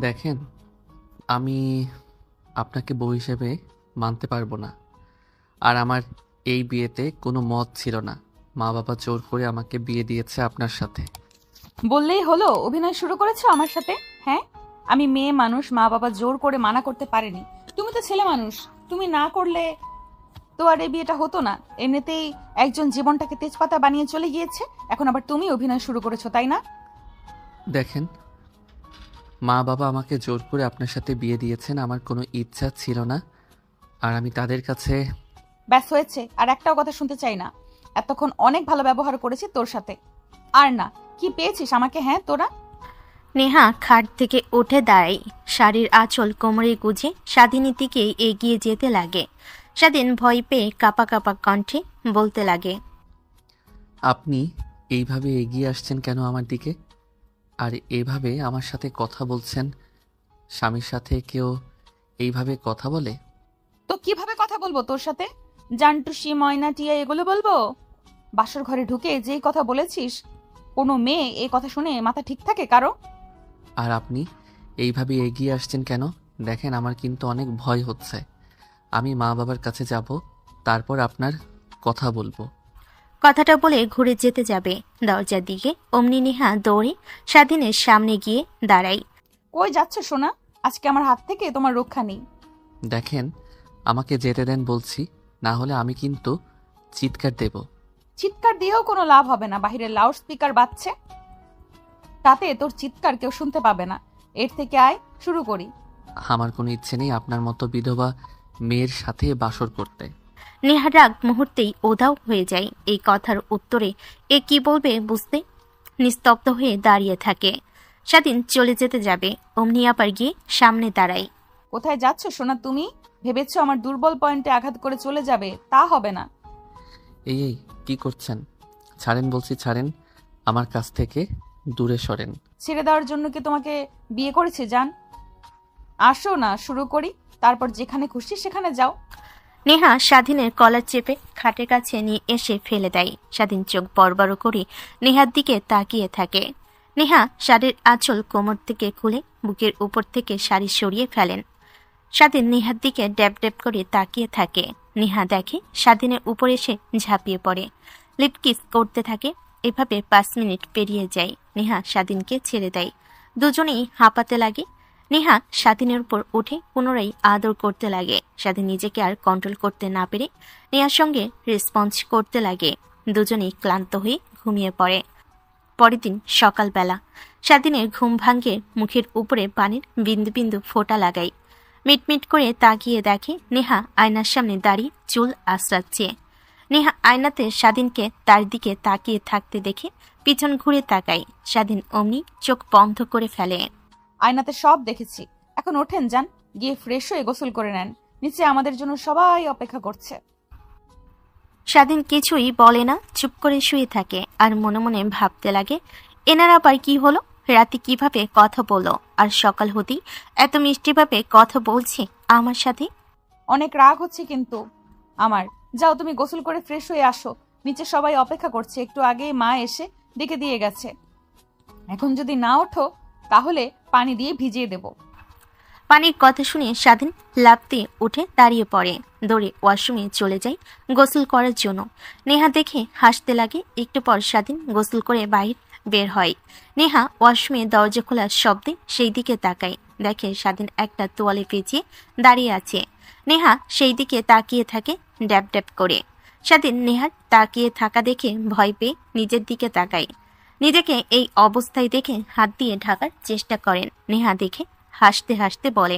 দেখেন, আমি আপনাকে বউ হিসেবে মানতে পারবো না। আর আমার এই বিয়েতে কোনো মত ছিল না। মা বাবা জোর করে আমাকে বিয়ে দিয়েছে আপনার সাথে। বললেই হলো অভিনয় শুরু করেছো আমার সাথে? হ্যাঁ, আমি মেয়ে মানুষ, মা বাবা জোর করে মানা করতে পারেনি। তুমি তো ছেলে মানুষ, তুমি না করলে তো আর এই বিয়েটা হতো না। এমনিতেই একজন জীবনটাকে তেজপাতা বানিয়ে চলে গিয়েছে, এখন আবার তুমি অভিনয় শুরু করেছো, তাই না? দেখেন, মা বাবা আমাকে জোর করে আপনার সাথে বিয়ে দিয়েছেন। আমার কোনো ইচ্ছা ছিল না। আর আমি তাদের কাছে। ব্যাস হয়েছে, আর একটাও কথা শুনতে চাই না। এতক্ষণ অনেক ভালো ব্যবহার করেছি তোর সাথে, আর না। কি পেয়েছিস আমাকে হ্যাঁ তোরা? নেহা খাট থেকে উঠে দাঁড়ায়, শাড়ির আঁচল কোমরে গুজে স্বাধীনের দিকে এগিয়ে যেতে লাগে। স্বাধীন ভয় পেয়ে কাঁপা কাঁপা কণ্ঠে বলতে লাগে, আপনি এইভাবে এগিয়ে আসছেন কেন আমার দিকে? আর এইভাবে আমার সাথে কথা বলছেন? স্বামীর সাথে কেউ এইভাবে কথা বলে? তো কিভাবে কথা বলবো তোর সাথে? জানটুসি, ময়না, টিয়া এগুলো বলবো? বাসর ঘরে ঢুকে যেই কথা বলেছিস, কোনো মেয়ে এই কথা শুনে মাথা ঠিক থাকে কারো? আর আপনি এইভাবে এগিয়ে আসছেন কেন? দেখেন, আমার কিন্তু অনেক ভয় হচ্ছে। আমি মা বাবার কাছে যাব, তারপর আপনার কথা বলবো। কথাটা বলে ঘুরে যেতে যাবে দরজার দিকে, অমনি নেহা দৌড়ে স্বাধীনের সামনে গিয়ে দাঁড়ায়। কই যাচ্ছে সোনা? আজকে আমার হাত থেকে তোমার রক্ষা নেই। দেখেন, আমাকে যেতে দেন বলছি, না হলে আমি কিন্তু চিৎকার দেব। চিৎকার দিয়েও কোনো লাভ হবে না, বাহিরে লাউড স্পিকার বাজছে, তাতে তোর চিৎকার কেউ শুনতে পাবে না। এর থেকে আয়, শুরু করি। আমার কোনো ইচ্ছে নেই আপনার মতো বিধবা মেয়ের সাথে বাসর করতে। নেহার রাগ মুহূর্তেই উধাও হয়ে যায়। এই কথার উত্তরে এ কি বলবে বুঝতে নিস্তব্ধ হয়ে দাঁড়িয়ে থাকে। স্বাধীন চলে যেতে যাবে, অমনি আবার গিয়ে সামনে দাঁড়ায়। কোথায় যাচ্ছ সোনা তুমি? ভেবেছো আমার দুর্বল পয়েন্টে আঘাত করে চলে যাবে? তা হবে না। এই কি করছেন? ছাড়েন বলছি, ছাড়েন। আমার কাছ থেকে দূরে সরেন। ছেড়ে দেওয়ার জন্য কি তোমাকে বিয়ে করেছে জান? আসো না, শুরু করি, তারপর যেখানে খুশি সেখানে যাও। নেহা স্বাধীনের কলার চেপে খাটের কাছে নিয়ে এসে ফেলে দেয়। স্বাধীন চোখ বড় করে নেহার দিকে তাকিয়ে থাকে। নেহা শাড়ির আঁচল কোমর থেকে খুলে বুকের উপর থেকে শাড়ি সরিয়ে ফেলেন। স্বাধীন নেহার দিকে ড্যাব ড্যাব করে তাকিয়ে থাকে। নেহা দেখে স্বাধীনের উপর এসে ঝাঁপিয়ে পড়ে, লিপ কিস করতে থাকে। এভাবে 5 মিনিট পেরিয়ে যায়। নেহা স্বাধীনকে ছেড়ে দেয়। দুজনেই হাঁপাতে লাগে। নেহা স্বাধীনের উপর উঠে পুনরায় আদর করতে লাগে। স্বাধীন নিজেকে আর কন্ট্রোল করতে না পেরে নেহার সঙ্গে রেসপন্স করতে লাগে। দুজনেই ক্লান্ত হয়ে ঘুমিয়ে পড়ে। পরের দিন সকালবেলা স্বাধীনের ঘুম ভাঙ্গে মুখের উপরে পানির বিন্দু বিন্দু ফোঁটা লাগায়। মিটমিট করে তাকিয়ে দেখে নেহা আয়নার সামনে দাঁড়িয়ে চুল আঁচড়াচ্ছে। নেহা আয়নাতে স্বাধীনকে তার দিকে তাকিয়ে থাকতে দেখে পিছন ঘুরে তাকায়। স্বাধীন অমনি চোখ বন্ধ করে ফেলে। আয়নাতে সব দেখেছি, এখন ওঠেন যান, গিয়ে ফ্রেশ হয়ে গোসল করে নেন। নিচে আমাদের জন্য সবাই অপেক্ষা করছে। স্বাধীন কিছুই বলে না, চুপ করে শুয়ে থাকে আর মনে মনে ভাবতে লাগে, এনার আবার কি হলো? রাতে কিভাবে কথা বলো, আর সকাল হতেই এত মিষ্টিভাবে কথা বলছে আমার সাথে। অনেক রাগ হচ্ছে কিন্তু আমার। যাও তুমি গোসল করে ফ্রেশ হয়ে আসো, নিচে সবাই অপেক্ষা করছে। একটু আগে মা এসে ডেকে দিয়ে গেছে। এখন যদি না ওঠো তাহলে পানি দিয়ে ভিজিয়ে দেব। পানির কথা শুনে স্বাধীন লাফ দিয়ে উঠে দাঁড়িয়ে পড়ে। দৌড়ে ওয়াশরুমে চলে যায় গোসল করার জন্য। নেহা দেখে হাসতে লাগে। একটু পর স্বাধীন গোসল করে বাইরে বের হয়। নেহা ওয়াশরুমে দরজা খোলার শব্দে সেই দিকে তাকায়। দেখে স্বাধীন একটা তোয়ালে পেঁচিয়ে দাঁড়িয়ে আছে। নেহা সেই দিকে তাকিয়ে থাকে ড্যাব ড্যাব করে। স্বাধীন নেহার তাকিয়ে থাকা দেখে ভয় পেয়ে নিজের দিকে তাকায়। নিজেকে এই অবস্থায় দেখে হাত দিয়ে ঢাকার চেষ্টা করেন। নেহা দেখে হাসতে হাসতে বলে,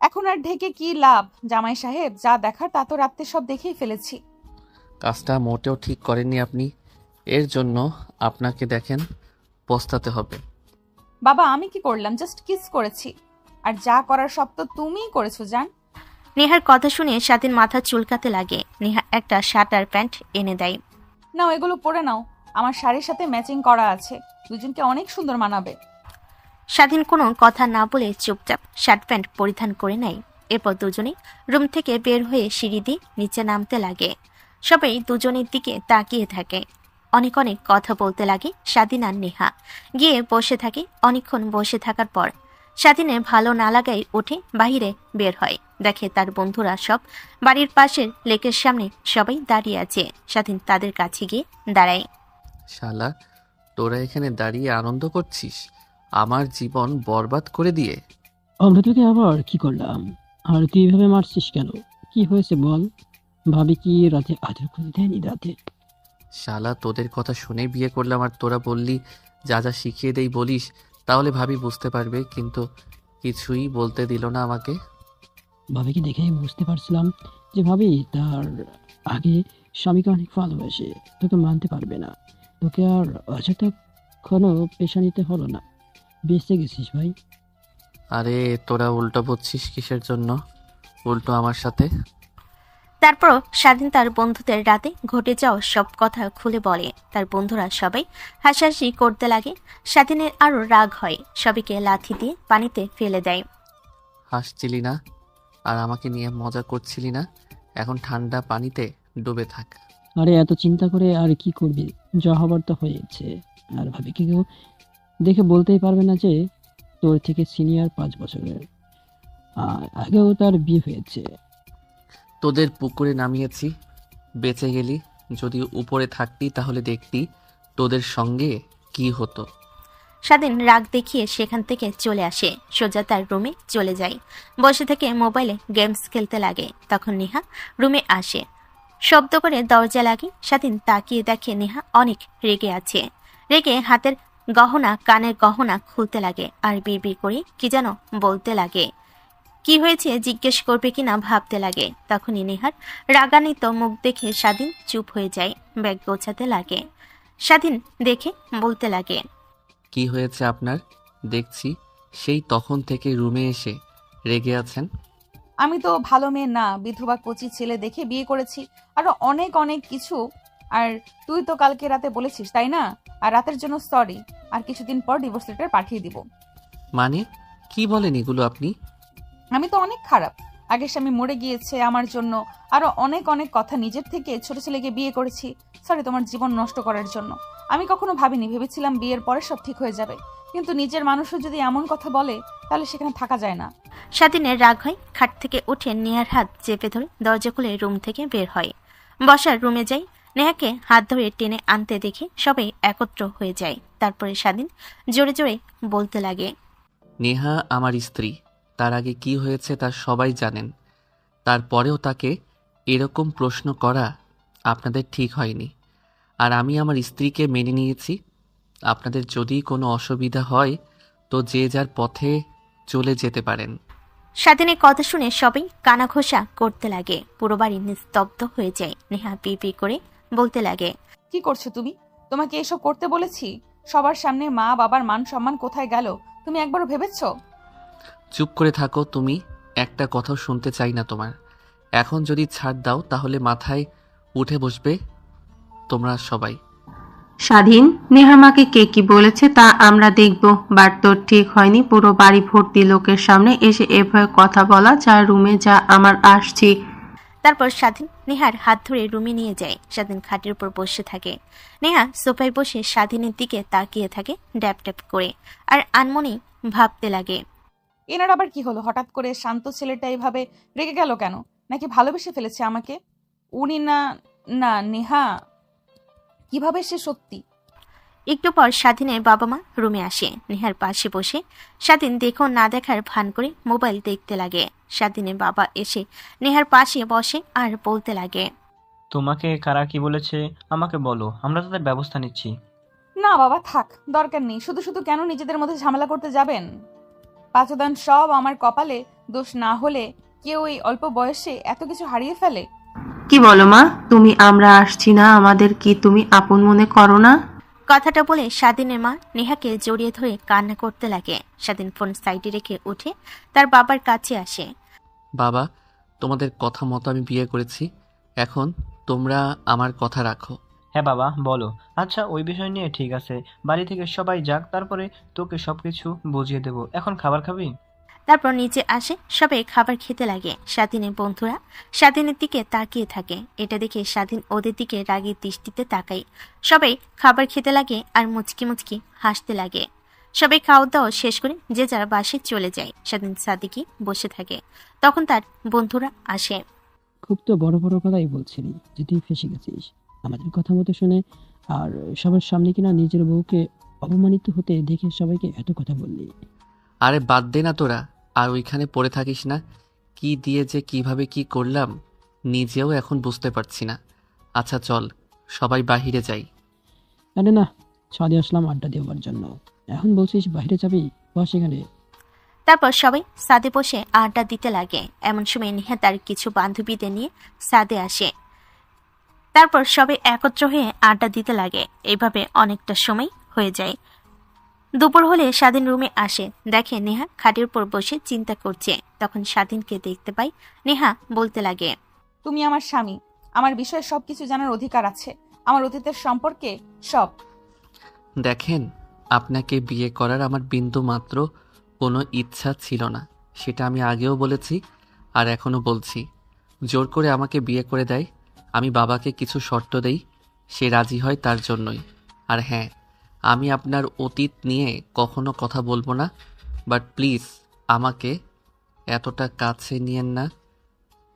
এখন আর ঢেকে কি লাভ জামাই সাহেব? যা দেখার তা তো রাত্রে সব দেখেই ফেলেছি। কাজটা মোটেও ঠিক করেননি আপনি। এর জন্য আপনাকে দেখেন পস্তাতে হবে। বাবা আমি কি করলাম? জাস্ট কিস করেছি, আর যা করার সব তো তুমিই করেছো জান। নেহার কথা শুনে স্বাধীন মাথা চুলকাতে লাগে। নেহা একটা শার্ট আর প্যান্ট এনে দেয়। নাও এগুলো পরে নাও, আমার শাড়ির সাথে ম্যাচিং করা আছে, দুজনকে অনেক সুন্দর মানাবে। স্বাধীন কোনো কথা না বলে চুপচাপ শার্ট প্যান্ট পরিধান করে নেয়। এরপর দুজনেই রুম থেকে বের হয়ে সিঁড়ি দিয়ে নিচে নামতে লাগে। সবাই দুজনের দিকে তাকিয়ে থাকে। অনেক অনেক কথা বলতে লাগে স্বাধীন আর নেহা। গিয়ে বসে থাকে। অনেকক্ষণ বসে থাকার পর স্বাধীনের ভালো না লাগায় উঠে বাহিরে বের হয়। দেখে তার বন্ধুরা সব বাড়ির পাশের লেকের সামনে সবাই দাঁড়িয়ে আছে। স্বাধীন তাদের কাছে গিয়ে দাঁড়ায়। শালা, তোরা এখানে দাঁড়িয়ে আনন্দ করছিস আমার জীবন বরবাদ করে দিয়ে? আমরা তোকে আবার কি করলাম? আর তুই এভাবে মারছিস কেন? কি হয়েছে বল? ভাবি কি রাতে আদর করে দেয়নি রাতে? শালা, তোদের কথা শুনে বিয়ে করলাম আর তোরা বললি যা যা শিখিয়ে দেই বলিস, তাহলে ভাবি বুঝতে পারবে, কিন্তু কিছুই বলতে দিল না আমাকে। ভাবিকে দেখেই বুঝতে পারছিলাম যে ভাবি তার আগে স্বামীকে অনেক ভালোবাসে, তোকে মানতে পারবে না। তোকে আর অযথা কোনো পেশা নিতে হলো না, বেঁচে গেছিস ভাই। আরে তোরা উল্টো বুঝছিস কিসের জন্য? উল্টো আমার সাথে। তারপর স্বাধীন তার বন্ধুদের রাতে ঘটে যাওয়া সব কথা খুলে বলে। তার বন্ধুরা সবাই হাসাহাসি করতে লাগে। স্বাধীনের আরো রাগ হয়, সবাইকে লাথি দিয়ে পানিতে ফেলে দেয়। হাসছিলি না আর আমাকে নিয়ে মজা করছিলি না, এখন ঠান্ডা পানিতে ডুবে থাক। আরে এত চিন্তা করে আর কি করবি? যা হবার তো হয়েছে। আর ভাবিকে কেউ দেখে বলতেই পারবে না যে তোর থেকে সিনিয়র 5 বছরের। আগেও তার বিয়ে হয়েছে। তোদের পুকুরে নামিয়েছি, বেঁচে গেলি। যদি উপরে থাকতি তাহলে দেখতি তোদের সঙ্গে কি হতো। স্বাধীন রাগ দেখিয়ে সেখান থেকে চলে আসে, সোজা তার রুমে চলে যায়। বসে থেকে মোবাইলে গেমস খেলতে লাগে। তখন নেহা রুমে আসে, শব্দ করে দরজা লাগে। স্বাধীন তাকিয়ে দেখে নেহা অনেক রেগে আছে। রেগে হাতের গহনা কানের গহনা খুলতে লাগে আর বিড়বিড় করে কি যেন বলতে লাগে। কি হয়েছে জিজ্ঞেস করবে কিনা ভাবতে লাগে। তখনই নেহার রাগান্বিত মুখ দেখে স্বাধীন চুপ হয়ে যায়, ব্যাগ গোছাতে লাগে। স্বাধীন দেখে বলতে লাগে, কি হয়েছে আপনার? দেখছি সেই তখন থেকে রুমে এসে রেগে আছেন। আমি তো ভালো মেয়ে না, বিধবা কচি ছেলে দেখে বিয়ে করেছি, আরো অনেক অনেক কিছু। আর তুই তো কালকে রাতে বলেছিস, তাই না? আর রাতের জন্য সরি, আর কিছুদিন পর ডিভোর্স লেটার পাঠিয়ে দিব। মানে কি বলেন এগুলো আপনি? আমি তো অনেক খারাপ, আগের স্বামী মরে গিয়েছে আমার জন্য, আরো অনেক অনেক কথা। নিজের থেকে ছোট ছেলেকে বিয়ে করেছি, সরি তোমার জীবন নষ্ট করার জন্য। আমি কখনো ভাবিনি, ভেবেছিলাম বিয়ের পরে সব ঠিক হয়ে যাবে, কিন্তু নিজের মানুষও যদি এমন কথা বলে তাহলে সেখানে থাকা যায় না। স্বাধীনের রাগ হয়, খাট থেকে উঠে নেহার হাত চেপে ধরে দরজা খুলে রুম থেকে বের হয়। বসার রুমে যাই, নেহাকে হাত ধরে টেনে আনতে দেখে সবাই একত্র হয়ে যায়। তারপরে স্বাধীন জোরে জোরে বলতে লাগে, নেহা আমার স্ত্রী, তার আগে কি হয়েছে তা সবাই জানেন। তারপরেও তাকে এরকম প্রশ্ন করা আপনাদের ঠিক হয়নি। আর আমি আমার স্ত্রীকে মেনে নিয়েছি। আপনাদের যদি কোনো অসুবিধা হয় তো যে যার পথে চলে যেতে পারেন। স্বাধীনের কথা শুনে সবাই কানাঘোষা করতে লাগে। পুরো বাড়ি নিস্তব্ধ হয়ে যায়। নেহা পি করে বলতে লাগে, কি করছো তুমি? তোমাকে এসব করতে বলেছি? সবার সামনে মা বাবার মান সম্মান কোথায় গেল তুমি একবারও ভেবেছো? চুপ করে থাকো তুমি, একটা কথাও শুনতে চাই না তোমার। এখন যদি ছাড় দাও তাহলে মাথায় উঠে বসবে তোমরা সবাই। স্বাধীন, নেহার মাকে কে কি বলেছে তা আমরা দেখব। বাট তোর ঠিক হয়নি পুরো বাড়ি ভর্তি লোকের সামনে এসে এভাবে কথা বলা। যা রুমে যা, আমার আসছি। তারপর স্বাধীন নেহার হাত ধরে রুমে নিয়ে যায়। স্বাধীন খাটের উপর বসে থাকে। নেহা সোফায় বসে স্বাধীনের দিকে তাকিয়ে থাকে ড্যাপ ড্যাপ করে, আর আনমনি ভাবতে লাগে, এনার আবার কি হলো? হঠাৎ করে শান্ত ছেলেটা এইভাবে রেগে গেল কেন? নাকি ভালোবেসে ফেলেছে আমাকে? উনি না, না নেহা, কিভাবে সে সত্যি? একটু পর স্বাধীনের বাবা মা রুমে আসে। নেহার পাশে বসে স্বাধীন দেখো না দেখার ভান করে মোবাইল দেখতে লাগে। স্বাধীনের বাবা এসে নেহার পাশে বসে আর বলতে লাগে, তোমাকে কারা কি বলেছে আমাকে বলো, আমরা তাদের ব্যবস্থা নিচ্ছি। না বাবা থাক, দরকার নেই। শুধু শুধু কেন নিজেদের মধ্যে ঝামেলা করতে যাবেন? পাঁচদান সব আমার কপালে, দোষ না হলে কেউ এই অল্প বয়সে এত কিছু হারিয়ে ফেলে? কি বলো মা? তুমি আমরা আসছি না, আমাদের কি তুমি আপন মনে করো না? কথাটা বলে স্বাধীনের মা নেহাকে জড়িয়ে ধরে কান্না করতে লাগে। স্বাধীন ফোন সাইডে রেখে উঠে তার বাবার কাছে আসে। বাবা, তোমাদের কথা মতো আমি বিয়ে করেছি, এখন তোমরা আমার কথা রাখো। হ্যাঁ বাবা বলো। আচ্ছা ওই বিষয় নিয়ে ঠিক আছে, বাড়ি থেকে সবাই যাক, তারপরে তোকে সবকিছু বুঝিয়ে দেবো। এখন খাবার খাবি? তারপর নিচে আসে, সবাই খাবার খেতে লাগে। স্বাধীনের বন্ধুরা স্বাধীনের দিকে তাকিয়ে থাকে। এটা দেখে স্বাধীন ওদের দিকে রাগী দৃষ্টিতে তাকায়। সবাই খাবার খেতে লাগে আর মুচকি মুচকি হাসতে লাগে। সবাই খাওয়া দাওয়া শেষ করে যে যার বাসায় চলে যায়। স্বাধীন সাদিকি বসে থাকে। তখন তার বন্ধুরা আসে। খুব তো বড় বড় কথাই বলছিলি যে তুই ফেসে গেছিস আমাদের কথা মতো শুনে, আর সবার সামনে কিনা নিজের বউকে অপমানিত হতে দেখে সবাইকে এত কথা বললি। আরে বাদ দে না তোরা, আর ওইখানে পড়ে থাকিস না। কি দিয়ে যে কিভাবে কি করলাম নিজেও এখন বুঝতে পারছি না। আচ্ছা চল সবাই বাহিরে যাই। আরে না, ছাদে আসলাম আড্ডা দেওয়ার জন্য, এখন বলছিস বাইরে যাবি? বস এখানে। তারপর সবাই সাদে বসে আড্ডা দিতে লাগে। এমন সময় নেহা তার কিছু বান্ধবীদের নিয়ে সাদে আসে। তারপর সবাই একত্র হয়ে আড্ডা দিতে লাগে। এইভাবে অনেকটা সময় হয়ে যায়। দুপুর হলে স্বাধীন রুমে আসে, দেখে নেহা খাটের উপর বসে চিন্তা করছে। তখন স্বাধীনকে দেখতে পাই। নেহা বলতে লাগে, তুমি আমার স্বামী, আমার বিষয়ে সবকিছু জানার অধিকার আছে, আমার অতীতের সম্পর্কে সব। দেখেন, আপনাকে বিয়ে করার আমার বিন্দু মাত্র কোনো ইচ্ছা ছিল না, সেটা আমি আগেও বলেছি আর এখনও বলছি। জোর করে আমাকে বিয়ে করে দেয়, আমি বাবাকে কিছু শর্ত দেই, সে রাজি হয় তার জন্যই। আর হ্যাঁ, আমি আপনার অতীত নিয়ে কখনো কথা বলবো না, বাট প্লিজ আমাকে এতটা কাছে নিয়েন না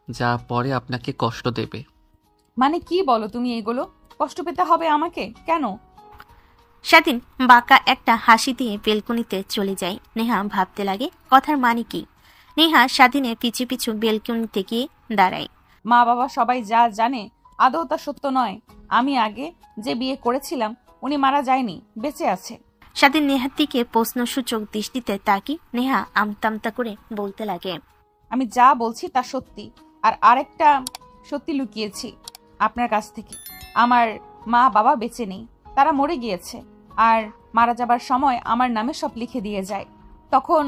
যা পরে আপনাকে কষ্ট দেবে। মানে কি বলো তুমি এগুলো? কষ্ট পেতে হবে আমাকে কেন? স্বাধীন বাঁকা একটা হাসি দিয়ে বেলকনিতে চলে যায়। নেহা ভাবতে লাগে কথার মানে কি। নেহা স্বাধীনের পিছু পিছু বেলকনিতে গিয়ে দাঁড়ায়। মা বাবা সবাই যা জানে আদৌ তা সত্য নয়। আমি আগে যে বিয়ে করেছিলাম উনি মারা যায়নি, বেঁচে আছে। স্বাধীন নেহার দিকে প্রশ্নসূচক দৃষ্টিতে তাকি। নেহা আমতামতা করে বলতে লাগে, আমি যা বলছি তা সত্যি, আর আরেকটা সত্যি লুকিয়েছি আপনার কাছ থেকে। আমার মা বাবা বেঁচে নেই, তারা মরে গিয়েছে। আর মারা যাবার সময় আমার নামে সব লিখে দিয়ে যায়। তখন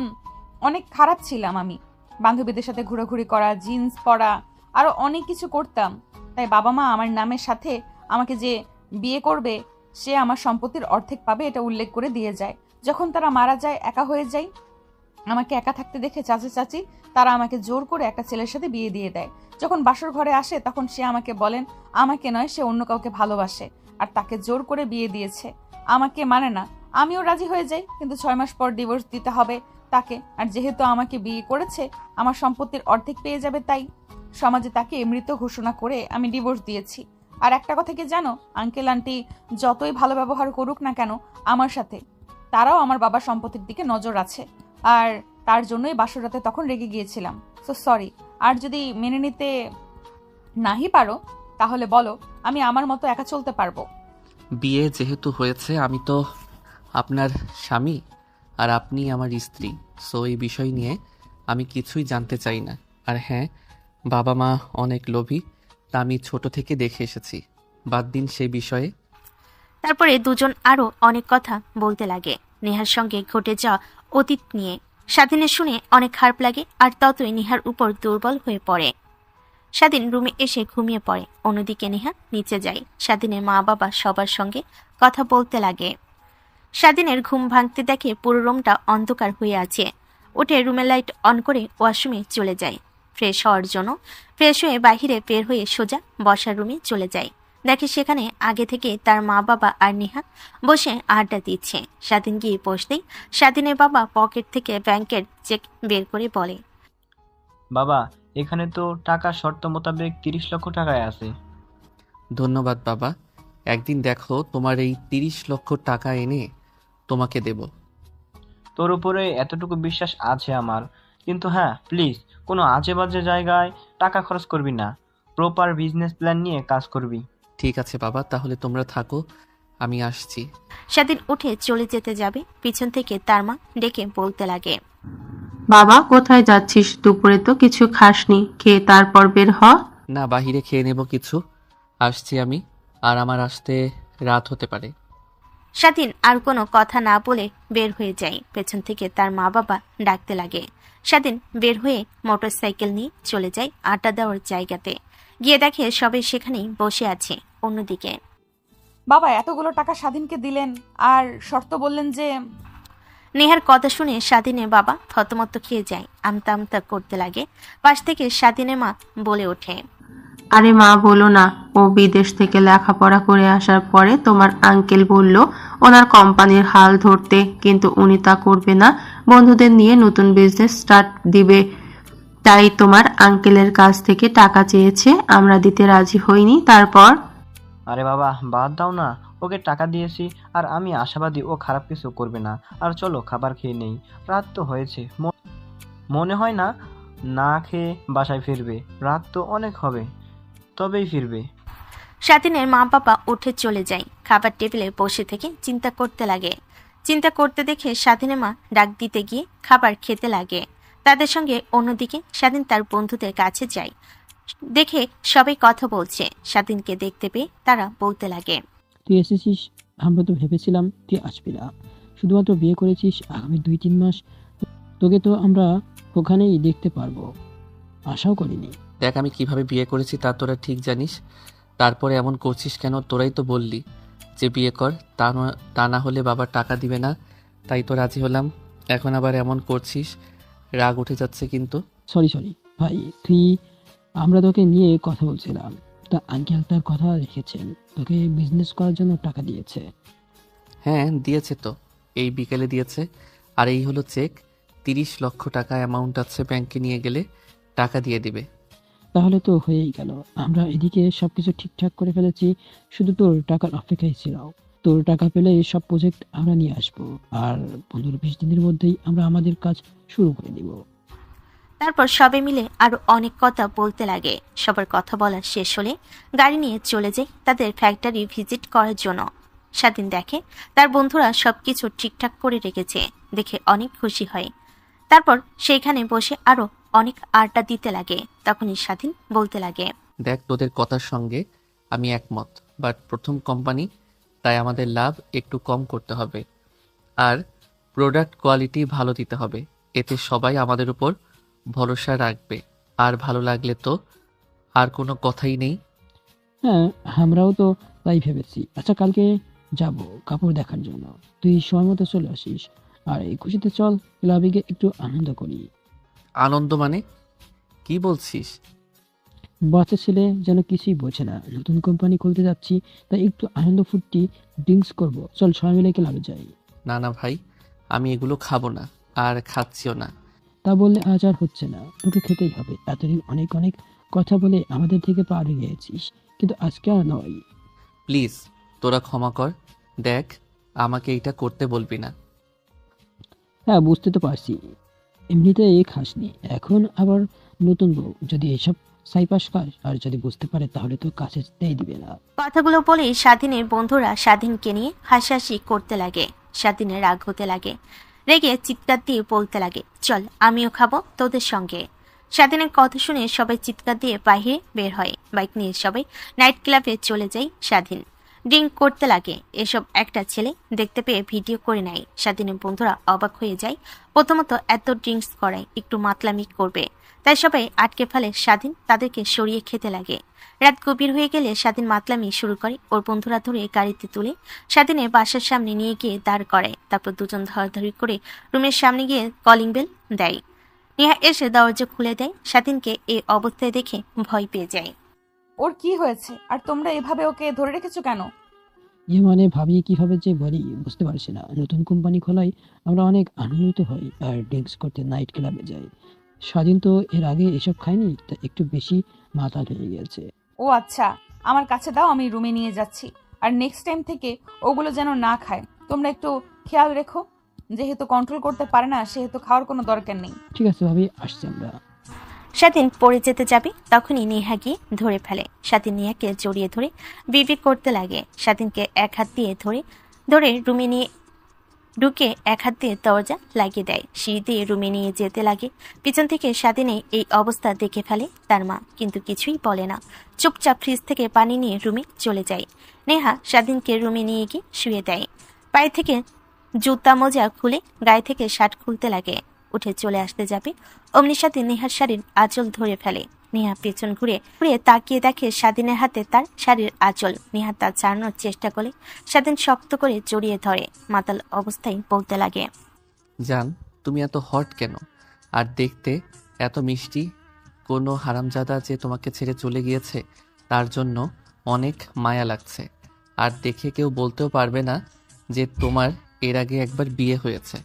অনেক খারাপ ছিলাম আমি, বান্ধবীদের সাথে ঘোরাঘুরি করা, জিন্স পরা, আরো অনেক কিছু করতাম। তাই বাবা মা আমার নামের সাথে আমাকে যে বিয়ে করবে সে আমার সম্পত্তির অর্ধেক পাবে এটা উল্লেখ করে দিয়ে যায়। যখন তারা মারা যায়, একা হয়ে যায়, আমাকে একা থাকতে দেখে চাচা চাচি তারা আমাকে জোর করে একটা ছেলের সাথে বিয়ে দিয়ে দেয়। যখন বাসর ঘরে আসে তখন সে আমাকে বলেন আমাকে নয়, সে অন্য কাউকে ভালোবাসে আর তাকে জোর করে বিয়ে দিয়েছে। আমাকে মানে না, আমিও রাজি হয়ে যাই, কিন্তু 6 মাস পর ডিভোর্স দিতে হবে তাকে। আর যেহেতু আমাকে বিয়ে করেছে আমার সম্পত্তির অর্ধেক পেয়ে যাবে, তাই সমাজে তাকে মৃত ঘোষণা করে আমি ডিভোর্স দিয়েছি। আর একটা কথা কি জানো, আঙ্কেল আন্টি যতই ভালো ব্যবহার করুক না কেন আমার সাথে, তারাও আমার বাবার সম্পত্তির দিকে নজর আছে। আর তার জন্যই বাসর রাতে তখন রেগে গিয়েছিলাম। So sorry. আর যদি মেনে নিতে নাহি পারো তাহলে বলো, আমি আমার মতো একা চলতে পারবো। বিয়ে যেহেতু হয়েছে, আমি তো আপনার স্বামী আর আপনি আমার স্ত্রী, সো এই বিষয় নিয়ে আমি কিছুই জানতে চাই না। আর হ্যাঁ, বাবা মা অনেক লোভী, তা আমি ছোট থেকে দেখে এসেছি। বাদ দিন সেই বিষয়ে। তারপরে দুজন আরো অনেক কথা বলতে লাগে নেহার সঙ্গে ঘটে যাওয়া অতীত নিয়ে। স্বাধীনের শুনে অনেক খারাপ লাগে, আর ততই নেহার উপর দুর্বল হয়ে পড়ে। স্বাধীন রুমে এসে ঘুমিয়ে পড়ে। অন্যদিকে নেহা নিচে যায়। স্বাধীনের মা বাবা সবার সঙ্গে কথা বলতে লাগে। স্বাধীনের ঘুম ভাঙতে দেখে পুরো রুমটা অন্ধকার হয়ে আছে। উঠে রুমের লাইট অন করে ওয়াশরুমে চলে যায় ফ্রেশ হওয়ার জন্য। ফ্রেশ হয়ে বাহিরে বের হয়ে সোজা বসার রুমে চলে যায়। দেখে সেখানে আগে থেকে তার মা বাবা আর নেহা বসে আড্ডা দিচ্ছে। স্বাধীন গিয়ে বসতেই স্বাধীনের বাবা পকেট থেকে ব্যাংকের চেক বের করে বলে, বাবা, এখানে তো টাকা শর্ত মোতাবেক 30 লক্ষ টাকায় আছে। ধন্যবাদ বাবা, একদিন দেখো তোমার এই 30 লক্ষ টাকা এনে তোমাকে দেব। তোর উপরে এতটুকু বিশ্বাস আছে আমার, কিন্তু হ্যাঁ প্লিজ কোনো আজে বাজে জায়গায় টাকা খরচ করবি না, প্রপার বিজনেস প্ল্যান নিয়ে কাজ করবি। ঠিক আছে বাবা, তাহলে তোমরা থাকো, আমি আসছি। স্বাধীন উঠে চলে যেতে যাবে, পিছন থেকে তার মা ডেকে বলতে লাগে, বাবা কোথায় যাচ্ছিস? দুপুরে তো কিছু খাসনি, খেয়ে তারপর বের হ। না, বাহিরে খেয়ে নেব কিছু, আসছি আমি। আর আমার আসতে রাত হতে পারে। স্বাধীন আর কোনো কথা না বলে বের হয়ে যায়। পেছন থেকে তার মা বাবা ডাকতে লাগে। স্বাধীন বের হয়ে মোটরসাইকেল নিয়ে চলে যায় আড্ডা দেওয়ার জায়গাতে। গিয়ে দেখে সবাই সেখানেই বসে আছে। অন্যদিকে বাবা এতগুলো টাকা স্বাধীনকে দিলেন আর শর্ত বললেন যে। নেহার কথা শুনে স্বাধীনের বাবা থতমত খেয়ে যায়, আমতা আমতা করতে লাগে। পাশ থেকে স্বাধীনের মা বলে ওঠে, আরে মা বলো না, ও বিদেশ থেকে লেখাপড়া করে আসার পরে তোমার আঙ্কেল বলল ওনার কোম্পানির হাল ধরতে, কিন্তু উনি তা করবে না, বন্ধুদের নিয়ে নতুন বিজনেস স্টার্ট দিবে। তাই তোমার আঙ্কেলের কাছ থেকে টাকা চেয়েছে, আমরা দিতে রাজি হইনি। তারপর আরে বাবা বাদ দাও না, ওকে টাকা দিয়েছি আর আমি আশাবাদী ও খারাপ কিছু করবে না। আর চলো খাবার খেয়ে নেই, রাত তো হয়েছে। মনে হয় না না খেয়ে বাসায় ফিরবে, রাত তো অনেক হবে, তবেই ফিরবে। স্বাধীনের মা বাবা উঠে চলে যায়। খাবার টেবিলে বসে থেকে চিন্তা করতে লাগে। চিন্তা করতে দেখে স্বাধীনের মা ডাক দিতে গিয়ে খাবার খেতে লাগে। তাদের সঙ্গে অন্যদিকে স্বাধীন তার বন্ধুদের কাছে যায়। দেখে সবাই কথা বলছে। স্বাধীনকে দেখতে পেয়ে তারা বলতে লাগে, তুই এসেছিস, আমরা তো ভেবেছিলাম তুই আসবি না। শুধুমাত্র বিয়ে করেছিস, আগামী 2-3 মাস তোকে তো আমরা ওখানেই দেখতে পারবো, আশাও করিনি। দেখ আমি কিভাবে বিয়ে করেছি তা তোরা ঠিক জানিস, তারপরে এমন করছিস কেন? তোরাই তো বললি যে বিয়ে কর, তা না হলে বাবা টাকা দিবে না, তাই তো রাজি হলাম। এখন আবার এমন করছিস, রাগ উঠে যাচ্ছে কিন্তু। সরি ভাই, আমরা তোকে নিয়ে কথা বলছিলাম। তা আঙ্কেল তার কথা রেখেছেন, তোকে বিজনেস করার জন্য টাকা দিয়েছে। হ্যাঁ দিয়েছে তো, এই বিকেলে দিয়েছে। আর এই হলো চেক, 30 লক্ষ টাকা অ্যামাউন্ট আছে, ব্যাংকে নিয়ে গেলে টাকা দিয়ে দিবে। তাহলে তো হয়েই গেল। আমরা এদিকে সবকিছু ঠিকঠাক করে ফেলেছি, শুধু তোর টাকার অপেক্ষায় ছিল। তোর টাকা পেলে সব প্রজেক্ট আমরা নিয়ে আসবো, আর 15-20 দিনের মধ্যেই আমরা আমাদের কাজ শুরু করে দিব। তারপর সবে মিলে আরো অনেক কথা বলতে লাগে। সবার কথা বলা শেষ হলে গাড়ি নিয়ে চলে যায় তাদের ফ্যাক্টরি ভিজিট করার জন্য। স্বাধীন দেখে তার বন্ধুরা সবকিছু ঠিকঠাক করে রেখেছে, দেখে অনেক খুশি হয়। তারপর সেইখানে বসে আরো অনেক আড্ডা দিতে লাগে। তখনই স্বাধীন বলতে লাগে, দেখ তোদের কথার সঙ্গে আমি একমত, বাট প্রথম কোম্পানি, তাই আমাদের লাভ একটু কম করতে হবে, আর প্রোডাক্ট কোয়ালিটি ভালো দিতে হবে, এতে সবাই আমাদের উপর ভরসা রাখবে। আর ভালো লাগলে তো আর কোনো কথাই নেই। হ্যাঁ, আমরাও তো তাই ভেবেছি। আচ্ছা, কালকে যাব কাপড় দেখার জন্য, তুই সময় মতো চলে আসিস। আর এই খুশিতে চল ক্লাবে গিয়ে একটু আনন্দ করি। আনন্দ মানে কি বলছিস? বাচ্চা ছেলে যেন কিছুই বোঝে না, নতুন কোম্পানি খুলতে যাচ্ছি, তাই একটু আনন্দ ফুর্তি ড্রিঙ্কস করব। চল সবাই মিলে ক্লাবে যাই। না না ভাই, আমি এগুলো খাবো না, আর খাচ্ছিও না। তা বললে আজ আর হচ্ছে না, তোকে খেতেই হবে। এতদিন অনেক অনেক কথা বলে আমাদের থেকে পার হয়ে গিয়েছিস, কিন্তু আজকে আর নয়। প্লিজ তোরা ক্ষমা কর, দেখ আমাকে এটা করতে বলবি না। হ্যাঁ, বুঝতে তো পারছি, এমনিতে খাসনি, এখন আবার নতুন বউ যদি এসব সাইপাস খাস আর যদি বুঝতে পারে তাহলে তো কাছে যেতেই দিবে না। কথাগুলো বলেই স্বাধীনের বন্ধুরা স্বাধীনকে নিয়ে হাসাহাসি করতে লাগে। স্বাধীনের রাগ হতে লাগে, রেগে চিৎকার দিয়ে বলতে লাগে, চল আমিও খাবো তোদের সঙ্গে। স্বাধীনের কথা শুনে সবাই চিৎকার দিয়ে বাইরে বের হয়। বাইক নিয়ে সবাই নাইট ক্লাবে চলে যায়। স্বাধীন ড্রিঙ্ক করতে লাগে। এসব একটা ছেলে দেখতে পেয়ে ভিডিও করে নেয়। স্বাধীনের বন্ধুরা অবাক হয়ে যায়। প্রথমত এত ড্রিঙ্কস করায় একটু মাতলামি করবে, তাই সবাই আটকে ফেলে। স্বাধীন তাদেরকে সরিয়ে খেতে লাগে। রাত গভীর হয়ে গেলে স্বাধীন মাতলামি শুরু করে। ওর বন্ধুরা ধরে গাড়িতে তুলে স্বাধীনের বাসার সামনে নিয়ে গিয়ে দাঁড় করায়। তারপর দুজন ধরাধরি করে রুমের সামনে গিয়ে কলিং বেল দেয়। নেহা এসে দরজা খুলে দেয়। স্বাধীনকে এই অবস্থায় দেখে ভয় পেয়ে যায়। ওর কি হয়েছে আর তোমরা এভাবে ওকে ধরে রেখেছো কেন? মানে ভাবি কিভাবে যে বলি বুঝতে পারছি না। নতুন কোম্পানি খোলায় আমরা অনেক আনন্দিত হই আর ড্রিঙ্কস করতে নাইট ক্লাবে যাই। স্বাধীন তো এর আগে এসব খায়নি, তা একটু বেশি মাতাল হয়ে গেছে। ও আচ্ছা, আমার কাছে দাও, আমি রুমে নিয়ে যাচ্ছি। আর নেক্সট টাইম থেকে ওগুলো যেন না খায়, তোমরা একটু খেয়াল রেখো। যেহেতু কন্ট্রোল করতে পারে না, সেহেতু খাওয়ার কোনো দরকার নেই। ঠিক আছে ভাবি, আসছি আমরা। স্বাধীন পড়ে যেতে যাবে, তখনই নেহা গিয়ে ধরে ফেলে। স্বাধীন নেহাকে জড়িয়ে ধরে বিড়বিড় করতে লাগে। স্বাধীনকে এক হাত দিয়ে ধরে রুমে নিয়ে ঢুকে এক হাত দিয়ে দরজা লাগিয়ে দেয়। সিঁড়ি দিয়ে রুমে নিয়ে যেতে লাগে। পিছন থেকে স্বাধীনে এই অবস্থা দেখে ফেলে তার মা, কিন্তু কিছুই বলে না। চুপচাপ ফ্রিজ থেকে পানি নিয়ে রুমে চলে যায়। নেহা স্বাধীনকে রুমে নিয়ে গিয়ে শুয়ে দেয়। পায়ে থেকে জুতা মোজা খুলে গায়ে থেকে শার্ট খুলতে লাগে। উঠে চলে আসতে যাবে, অমনি সাথে নেহার শাড়ির আঁচল ধরে ফেলে। নেহা পেছন ঘুরে তাকিয়ে দেখে স্বাধীনের হাতে তার শাড়ির আঁচল। নেহা তা ছাড়ানোর চেষ্টা করে। স্বাধীন শক্ত করে জড়িয়ে ধরে। মাতাল অবস্থায় বলতে লাগে, জান, তুমি এত হট কেন? আর দেখতে এত মিষ্টি। কোনো হারামজাদা যে তোমাকে ছেড়ে চলে গিয়েছে তার জন্য অনেক মায়া লাগছে। আর দেখে কেউ বলতেও পারবে না যে তোমার এর আগে একবার বিয়ে হয়েছে।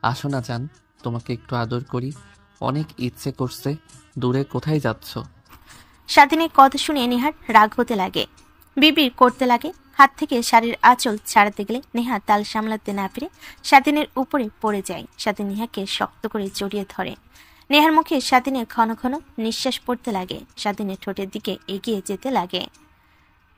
আসো না জান, তোমাকে একটু আদর করি, অনেক ইচ্ছে করছে। দূরে কোথায় যাচ্ছ? স্বাধীনের কথা শুনে নেহার রাগ হতে লাগে, বিড়বিড় করতে লাগে। হাত থেকে শাড়ির আঁচল ছাড়াতে গেলে নেহা তাল সামলাতে না পেরে স্বাধীনের উপরে পড়ে যায়। স্বাধীন নেহাকে শক্ত করে জড়িয়ে ধরে। নেহার মুখে স্বাধীনের ঘন ঘন নিঃশ্বাস পড়তে লাগে। স্বাধীনের ঠোঁটের দিকে এগিয়ে যেতে লাগে।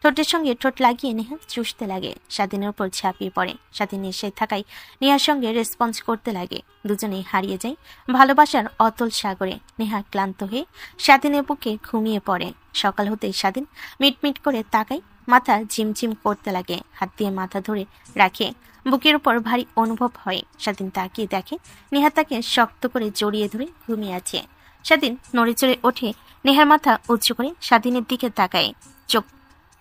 ঠোঁটের সঙ্গে ঠোঁট লাগিয়ে নেহা চুষতে লাগে। স্বাধীনের উপর ঝাঁপিয়ে পড়ে। স্বাধীন এসে থাকায় নেহার সঙ্গে রেসপন্স করতে লাগে। দুজনেই হারিয়ে যায় ভালোবাসার অতল সাগরে। নেহা ক্লান্ত হয়ে স্বাধীনের বুকে ঘুমিয়ে পড়ে। সকাল হতেই স্বাধীন মিটমিট করে তাকায়, মাথা ঝিমঝিম করতে লাগে। হাত দিয়ে মাথা ধরে রাখে, বুকের উপর ভারী অনুভব হয়। স্বাধীন তাকিয়ে দেখে নেহা তাকে শক্ত করে জড়িয়ে ধরে ঘুমিয়ে আছে। স্বাধীন নড়ে চড়ে ওঠে, নেহার মাথা উঁচু করে স্বাধীনের দিকে তাকায়।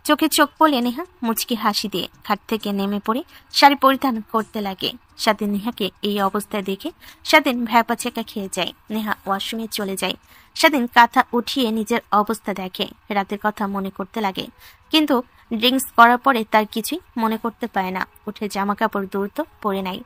চোখে চোখ পড়ে নেহা মুচকি হাসি দিয়ে খাট থেকে নেমে পড়ে শাড়ি পরিধান করতে লাগে। স্বাধীন নেহাকে এই অবস্থায় দেখে স্বাধীন ভ্যাপা চেকা খেয়ে যায়। নেহা ওয়াশরুমে চলে যায়। স্বাধীন কাঁথা উঠিয়ে নিজের অবস্থা দেখে, রাতের কথা মনে করতে লাগে। কিন্তু ড্রিঙ্কস করার পরে তার কিছুই মনে করতে পারে না। উঠে জামা কাপড় দ্রুত পরে নেয়।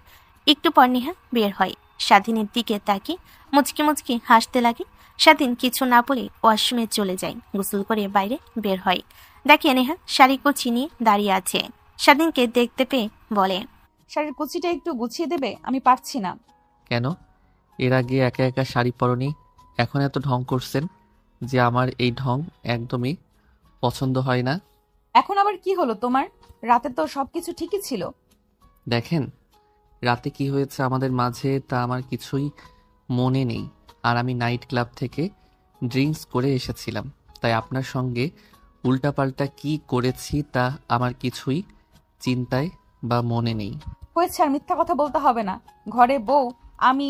একটু পর নেহা বের হয়। স্বাধীনের দিকে তাকিয়ে মুচকি মুচকি হাসতে লাগে। স্বাধীন কিছু না বলে ওয়াশরুমে চলে যায়। গোসল করে বাইরে বের হয়। দেখে নেহা শাড়ি কুচি নিয়ে দাঁড়িয়ে আছে। স্বাধীনকে দেখতে পেয়ে বলে, শাড়ির কুচিটা একটু গুছিয়ে দেবে, আমি পারছি না। কেন? এর আগে একা একা শাড়ি পরনি, এখন এত ঢং করছেন যে আমার এই ঢং একদমই পছন্দ হয় না। এখন আবার কি হলো তোমার? রাতে তো সবকিছু ঠিকই ছিল। দেখেন, রাতে কি হয়েছে আমাদের মাঝে তা আমার কিছুই মনে নেই। আর আমি নাইট ক্লাব থেকে ড্রিঙ্কস করে এসেছিলাম, তাই আপনার সঙ্গে উল্টাপাল্টা কি করেছি তা আমার কিছুই চিন্তায় বা মনে নেই। হয়েছে, আর মিথ্যা কথা বলতে হবে না। ঘরে বউ আমি,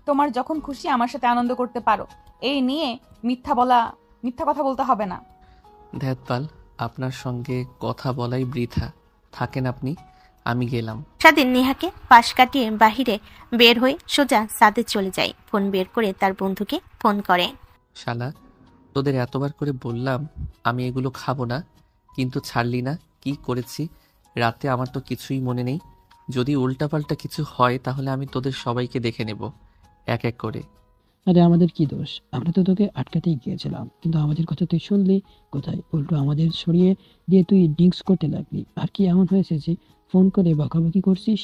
তোমার যখন খুশি আমার সাথে আনন্দ করতে পারো। এই নিয়ে মিথ্যা কথা বলতে হবে না। ধ্যাতপাল, আপনার সঙ্গে কথা বলাই বৃথা। থাকেন আপনি, আমি গেলাম। স্বাধীন নেহাকে পাশ কাটিয়ে বাহিরে বের হয়ে সোজা ছাদে চলে যায়। ফোন বের করে তার বন্ধুকে ফোন করে। শালা, তোদের এতবার করে বললাম আমি এগুলো খাবো না, কিন্তু ছাড়লি না। কি করেছি রাতে আমার তো কিছুই মনে নেই। যদি উল্টাপাল্টা কিছু হয় তাহলে আমি তোদের সবাইকে দেখে নেব এক এক করে। আরে আমাদের কি দোষ? আমরা তো তোকে আটকাতেই গিয়েছিলাম, কিন্তু আমাদের কথা তুই শুনলি কোথায়? উল্টো আমাদের সরিয়ে দিয়ে তুই ড্রিঙ্কস করতে লাগলি। আর কি এমন হয়েছে যে ফোন করে বকাবকি করছিস?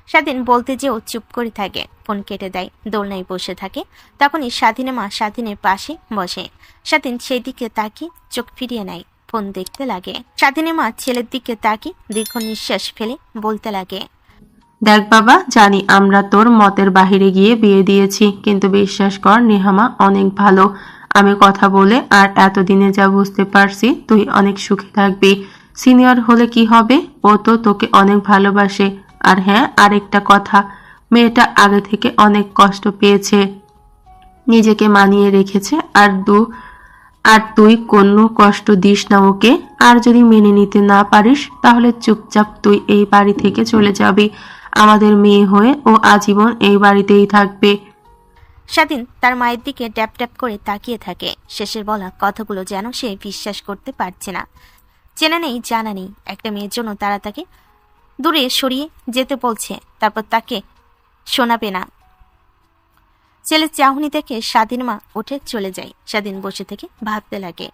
স্বাধীন বলতে যেও চুপ করে থাকে। ফোন কেটে দেয়। দোলনায় বসে থাকে। তখনই স্বাধীনের মা স্বাধীনের পাশে বসে। স্বাধীন সেই দিকে তাকিয়ে চোখ ফিরিয়ে নেয়। ফোন দেখতে লাগে। স্বাধীনের মা ছেলের দিকে তাকিয়ে দীর্ঘ নিঃশ্বাস ফেলে বলতে লাগে, দেখ বাবা, জানি আমরা তোর মতের বাহিরে গিয়ে বিয়ে দিয়েছি, কিন্তু বিশ্বাস কর নেহামা অনেক ভালো। আমি কথা বলে আর এতদিনে যা বুঝতে পারছি তুই অনেক সুখী থাকবি। সিনিয়র হলে কি হবে, ও তো তোকে অনেক ভালোবাসে। আর হ্যাঁ, আরেকটা কথা, মেয়েটা আগে থেকে অনেক কষ্ট পেয়েছে, নিজেকে মানিয়ে রেখেছে। আর তুই কোনো কষ্ট দিস না ওকে। আর যদি মেনে নিতে না পারিস তাহলে চুপচাপ তুই এই বাড়ি থেকে চলে যাবি। আমাদের মেয়ে হয়ে ও আজীবন এই বাড়িতেই থাকবে। স্বাধীন তার মায়ের দিকে ট্যাপ ট্যাপ করে তাকিয়ে থাকে। শেষের বলা কথাগুলো যেন সে বিশ্বাস করতে পারছে না। চেনা নেই জানা নেই একটা মেয়ের জন্য তারা তাকে দূরে সরিয়ে যেতে বলছে, তারপর তাকে শোনাবে না। ছেলের চাহনি দেখে স্বাধীন মা উঠে চলে যায়। স্বাধীন বসে থেকে ভাবতে লাগে।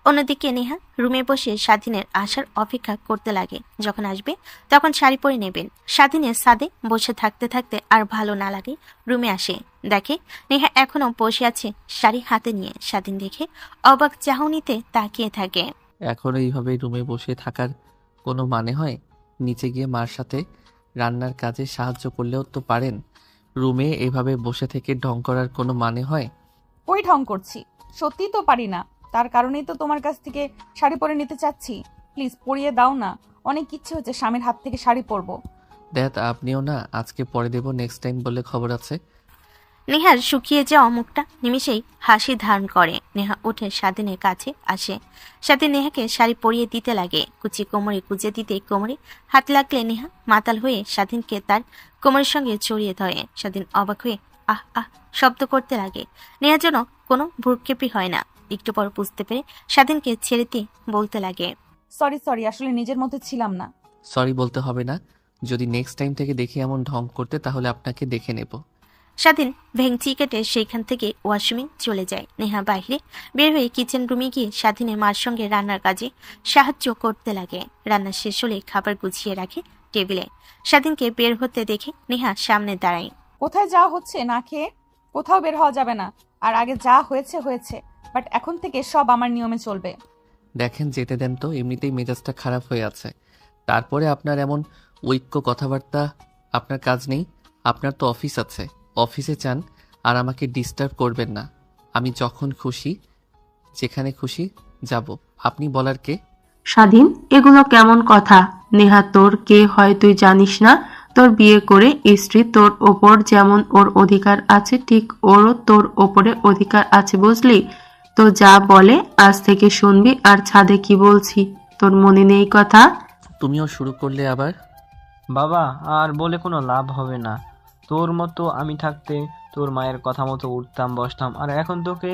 অন্যদিকে নেহা রুমে বসে স্বাধীনের আসার অপেক্ষা করতে লাগে। যখন আসবে তখন শাড়ি পরে নেবেন। স্বাধীনের ছাদে বসে থাকতে থাকতে আর ভালো না লাগে রুমে আসে। দেখে নেহা এখনো বসে আছে শাড়ি হাতে নিয়ে। স্বাধীন দেখে অবাক চাহনিতে তাকিয়ে থাকে। এখন এইভাবে রুমে বসে থাকার কোনো মানে হয়? নিচে গিয়ে মার সাথে রান্নার কাজে সাহায্য করলেও তো পারেন। রুমে এভাবে বসে থেকে ঢং করার কোনো মানে হয়? ওই ঢং করছি, সত্যিই তো পারি না। তার কারণেই তো তোমার কাছ থেকে শাড়ি পরে নিতে চাচ্ছি। প্লিজ পরিয়ে দাও না, অনেক ইচ্ছে হচ্ছে স্বামীর হাত থেকে শাড়ি পরবো। দেখ, আপনিও না আজকে পরে দেব, নেক্সট টাইম বলে খবর আছে। নেহার শুকিয়ে যাওয়া মুখটা নিমিষেই হাসি ধারণ করে। নেহা উঠে স্বাধীনের কাছে আসে। স্বাধীন নেহাকে শাড়ি পরিয়ে দিতে লাগে। কুচি কোমরে গুজে দিতে কোমরে হাত লাগলে নেহা মাতাল হয়ে স্বাধীনকে তার কোমরের সঙ্গে জড়িয়ে ধরে। স্বাধীন অবাক হয়ে আহ আহ শব্দ করতে লাগে। নেহা যেন কোনো ভ্রুক্ষেপই হয় না। একটু পর বুঝতে পেরে স্বাধীনকে ছেড়ে দিয়ে বলতে লাগে, সরি আসলে নিজের মধ্যে ছিলাম না। সরি বলতে হবে না। যদি নেক্সট টাইম থেকে দেখি এমন ঢং করতে তাহলে আপনাকে দেখে নেব। স্বাধীন ভেঙচি কেটে সেইখান থেকে ওয়াশরুমে চলে যায়। নেহা বাইরে বের হয়ে কিচেন রুমে গিয়ে স্বাধীনের মার সঙ্গে রান্নার কাজে সাহায্য করতে লাগে। রান্না শেষ হলে খাবার গুছিয়ে রাখে টেবিলে। স্বাধীনকে বের হতে দেখে নেহা সামনে দাঁড়ায়। কোথায় যাওয়া হচ্ছে না খেয়ে? কোথাও বের হওয়া যাবে না। আর আগে যা হয়েছে হয়েছে, বাট এখন থেকে সব আমার নিয়মে চলবে। দেখেন যেতে দেন তো, এমনিতেই মেজাজটা খারাপ হয়ে আছে। তারপরে আপনার এমন ঐক্য কথাবার্তা, আপনার কাজ নেই? আপনার তো অফিস আছে, অফিসে যান। আর আমাকে ডিস্টার্ব করবেন না। আমি যখন খুশি যেখানে খুশি যাব। আপনি বলার কে? স্বাধীন, এগুলো কেমন কথা? নেহা তোর কে হয় তুই জানিস না? তোর বিয়ে করে স্ত্রী, তোর ওপর যেমন ওর অধিকার আছে ঠিক ওরও তোর ওপরে অধিকার আছে, বুঝলি? তো যা বলে আজ থেকে শুনবি। আর ছাদে কি বলছি তোর মনে নেই কথা? তুমিও শুরু করলে আবার। বাবা, আর বলে কোনো লাভ হবে না। তোর মতো আমি থাকতে তোর মায়ের কথা মতো উঠতাম বসতাম, আর এখন তোকে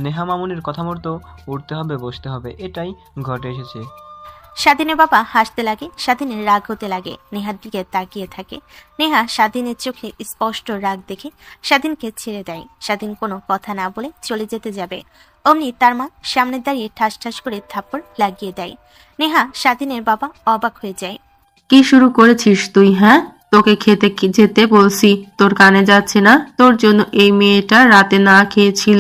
নেহা মামুনির কথা মতো উঠতে হবে বসতে হবে, এটাই ঘটে এসেছে। স্বাধীনের বাবা হাসতে লাগে। স্বাধীনের রাগ হতে লাগে। নেহার দিকে তাকিয়ে থাকে। নেহা স্বাধীনের চোখে স্পষ্ট রাগ দেখে স্বাধীনকে ছেড়ে দেয়। স্বাধীন কোনো কথা না বলে চলে যেতে যাবে, অমনি তার মা সামনে দাঁড়িয়ে ঠাস ঠাস করে থাপ্পড় লাগিয়ে দেয়। নেহা স্বাধীনের বাবা অবাক হয়ে যায়। কি শুরু করেছিস তুই? হ্যাঁ, তোকে খেতে যেতে বলছি, তোর কানে যাচ্ছে না? তোর জন্য এই মেয়েটা রাতে না খেয়েছিল,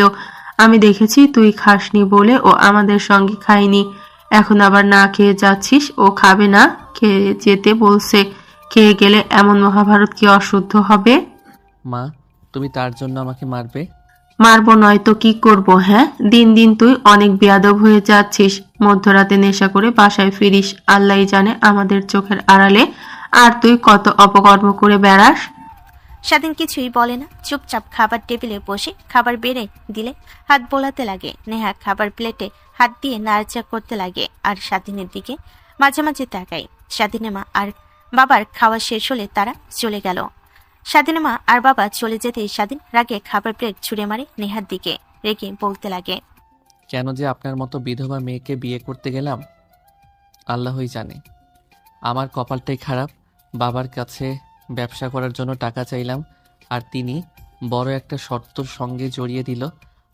আমি দেখেছি। তুই খাসনি বলে ও আমাদের সঙ্গে খায়নি। এখন আবার না খেয়ে যাচ্ছিস। ও খাবে না, খেয়ে যেতে বলছে। খেয়ে গেলে এমন মহাভারত কি অশুদ্ধ হবে? মা, তুমি তার জন্য আমাকে মারবে? মারবো নয় তো কি করব? হ্যাঁ, দিন দিন তুই অনেক বেয়াদব হয়ে যাচ্ছিস। মধ্যরাতে নেশা করে বাসায় ফিরিস আল্লাহই জানে আমাদের চোখের আড়ালে, আর তুই কত অপকর্ম করে বেড়াস। স্বাধীন কিছুই বলে না, চুপচাপ খাবার টেবিলে বসে খাবার বেড়ে দিলে হাত বোলাতে লাগে। নেহা খাবার প্লেটে হাত দিয়ে নাড়াচাড়া করতে লাগে আর স্বাধীনের দিকে মাঝে মাঝে তাকায়। স্বাধীনের মা আর বাবার খাওয়া শেষ হলে তারা চলে গেল। স্বাধীনের মা আর বাবা চলে যেতেই স্বাধীন রাগে খাবার প্লেট ছুঁড়ে মারে নেহার দিকে। রেগে বলতে লাগে, কেন যে আপনার মতো বিধবা মেয়েকে বিয়ে করতে গেলাম আল্লাহই জানে। আমার কপালটাই খারাপ। বাবার কাছে ব্যবসা করার জন্য টাকা চাইলাম, আর তিনি বড় একটা শর্তর সঙ্গে জড়িয়ে দিল,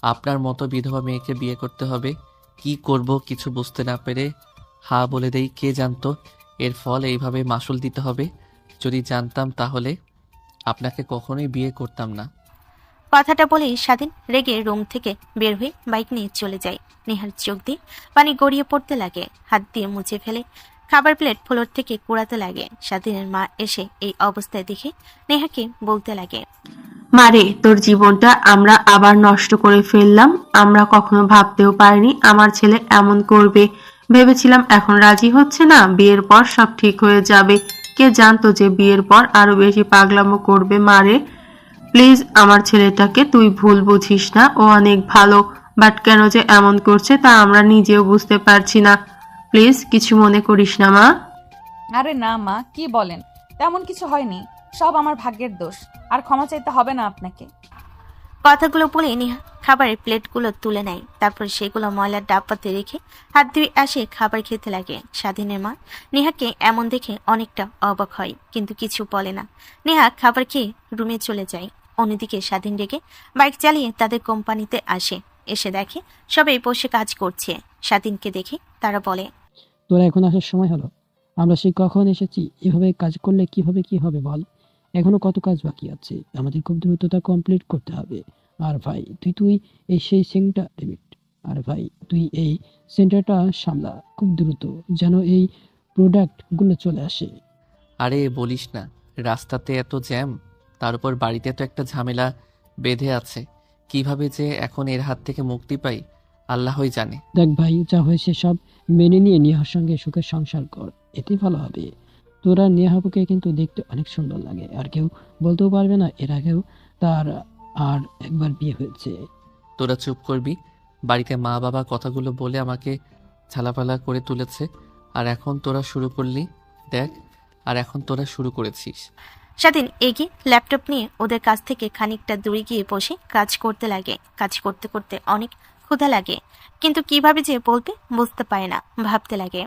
আপনার মতো বিধবা মেয়েকে বিয়ে করতে হবে। কি করব কিছু বুঝতে না পেরে হা বলে দেই। কে জানতো এর ফল এইভাবে মাসুল দিতে হবে? যদি জানতাম তাহলে আপনাকে কখনোই বিয়ে করতাম না। কথাটা বলেই স্বাধীন রেগে রুম থেকে বের হয়ে বাইক নিয়ে চলে যায়। নেহার চোখ দিয়ে পানি গড়িয়ে পড়তে লাগে। হাত দিয়ে মুছে ফেলে খাবার প্লেট ফ্লোর থেকে কুড়াতে লাগে। স্বাধীনের মা এসে এই অবস্থায় দেখে নেহাকে বলতে লাগে, মারে, তোর জীবনটা আমরা আবার নষ্ট করে ফেললাম। আমরা কখনো ভাবতেও পারিনি আমার ছেলে এমন করবে। ভেবেছিলাম এখন রাজি হচ্ছে না, বিয়ের পর সব ঠিক হয়ে যাবে। কে জানতো যে বিয়ের পর আরো বেশি পাগলামো করবে। মারে, প্লিজ আমার ছেলেটাকে তুই ভুল বুঝিস না, ও অনেক ভালো। বাট কেন যে এমন করছে তা আমরা নিজেও বুঝতে পারছি না। প্লিজ কিছু মনে করিস না মা। আরে না মা, কি বলেন? তেমন কিছু হয়নি, সব আমার ভাগ্যের দোষ। আর ক্ষমা চাইতে হবে না আপনাকে। কথাগুলো বলে নেহা খাবারের প্লেটগুলো তুলে নেয়। তারপর সেগুলো ময়লার ডাব্বাতে রেখে হাত ধুয়ে আসে খাবার খেতে লাগে। স্বাধীনের মা নেহাকে এমন দেখে অনেকটা অবাক হয়, কিন্তু কিছু বলে না। নেহা খাবার খেয়ে রুমে চলে যায়। অন্যদিকে স্বাধীন রেগে বাইক চালিয়ে তাদের কোম্পানিতে আসে। এসে দেখে সবাই বসে কাজ করছে। স্বাধীনকে দেখে তারা বলে, তোরা এখন আসার সময় হলো? আমরা সেই কখন এসেছি। এভাবে কাজ করলে কিভাবে কি হবে বল? এখনো কত কাজ বাকি আছে, আমাদের খুব দ্রুত তা কমপ্লিট করতে হবে। আর ভাই তুই তুই এই সেই সেন্টার ডেভিড, আর ভাই তুই এই সেন্টারটা সামলা খুব দ্রুত, যেন এই প্রোডাক্টগুলো চলে আসে। আরে বলিস না, রাস্তাতে এত জ্যাম, তার উপর বাড়িতে তো একটা ঝামেলা বেঁধে আছে। কিভাবে যে এখন এর হাত থেকে মুক্তি পাই আল্লাহই জানে। দেখ ভাই, যা হয়েছে সব মেনে নিয়ে নেহার সঙ্গে সুখে সংসার কর, এতেই ভালো হবে। তোরা নেহাবুকে কিন্তু দেখতে অনেক সুন্দর লাগে, আর কেউ বলতেও পারবে না এর আগেও তার আর একবার বিয়ে হয়েছে। তোরা চুপ করবি। বাড়িতে মা বাবা কথাগুলো বলে আমাকে ঝালাপালা করে তুলেছে, আর এখন তোরা শুরু করলি। দেখ, আর এখন তোরা শুরু করেছিস। স্বাধীন এগিয়ে ল্যাপটপ নিয়ে ওদের কাছ থেকে খানিকটা দূরে গিয়ে বসে কাজ করতে লাগে। কাজ করতে করতে অনেক ক্ষুধা লাগে, কিন্তু কিভাবে যে বলবে বুঝতে পারে না, ভাবতে লাগে।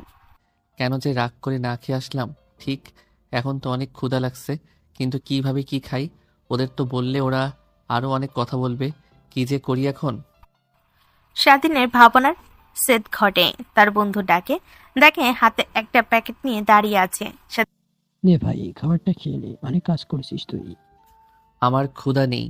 কেন যে রাগ করে না খেয়ে আসলাম। ঠিক এখন তো অনেক ক্ষুধা লাগছে, কিন্তু কিভাবে কি খাই? ওদের তো বললে ওরা আরো অনেক কথা বলবে। কি যে করি এখন। স্বাধীনের ভাবনার সেদ ঘটে। তার বন্ধু ডাকে, দেখে হাতে একটা প্যাকেট নিয়ে দাঁড়িয়ে আছে। নে ভাই, খাবারটা খেয়ে নে, অনেক কাজ করেছিস তুই। আমার ক্ষুধা নেই,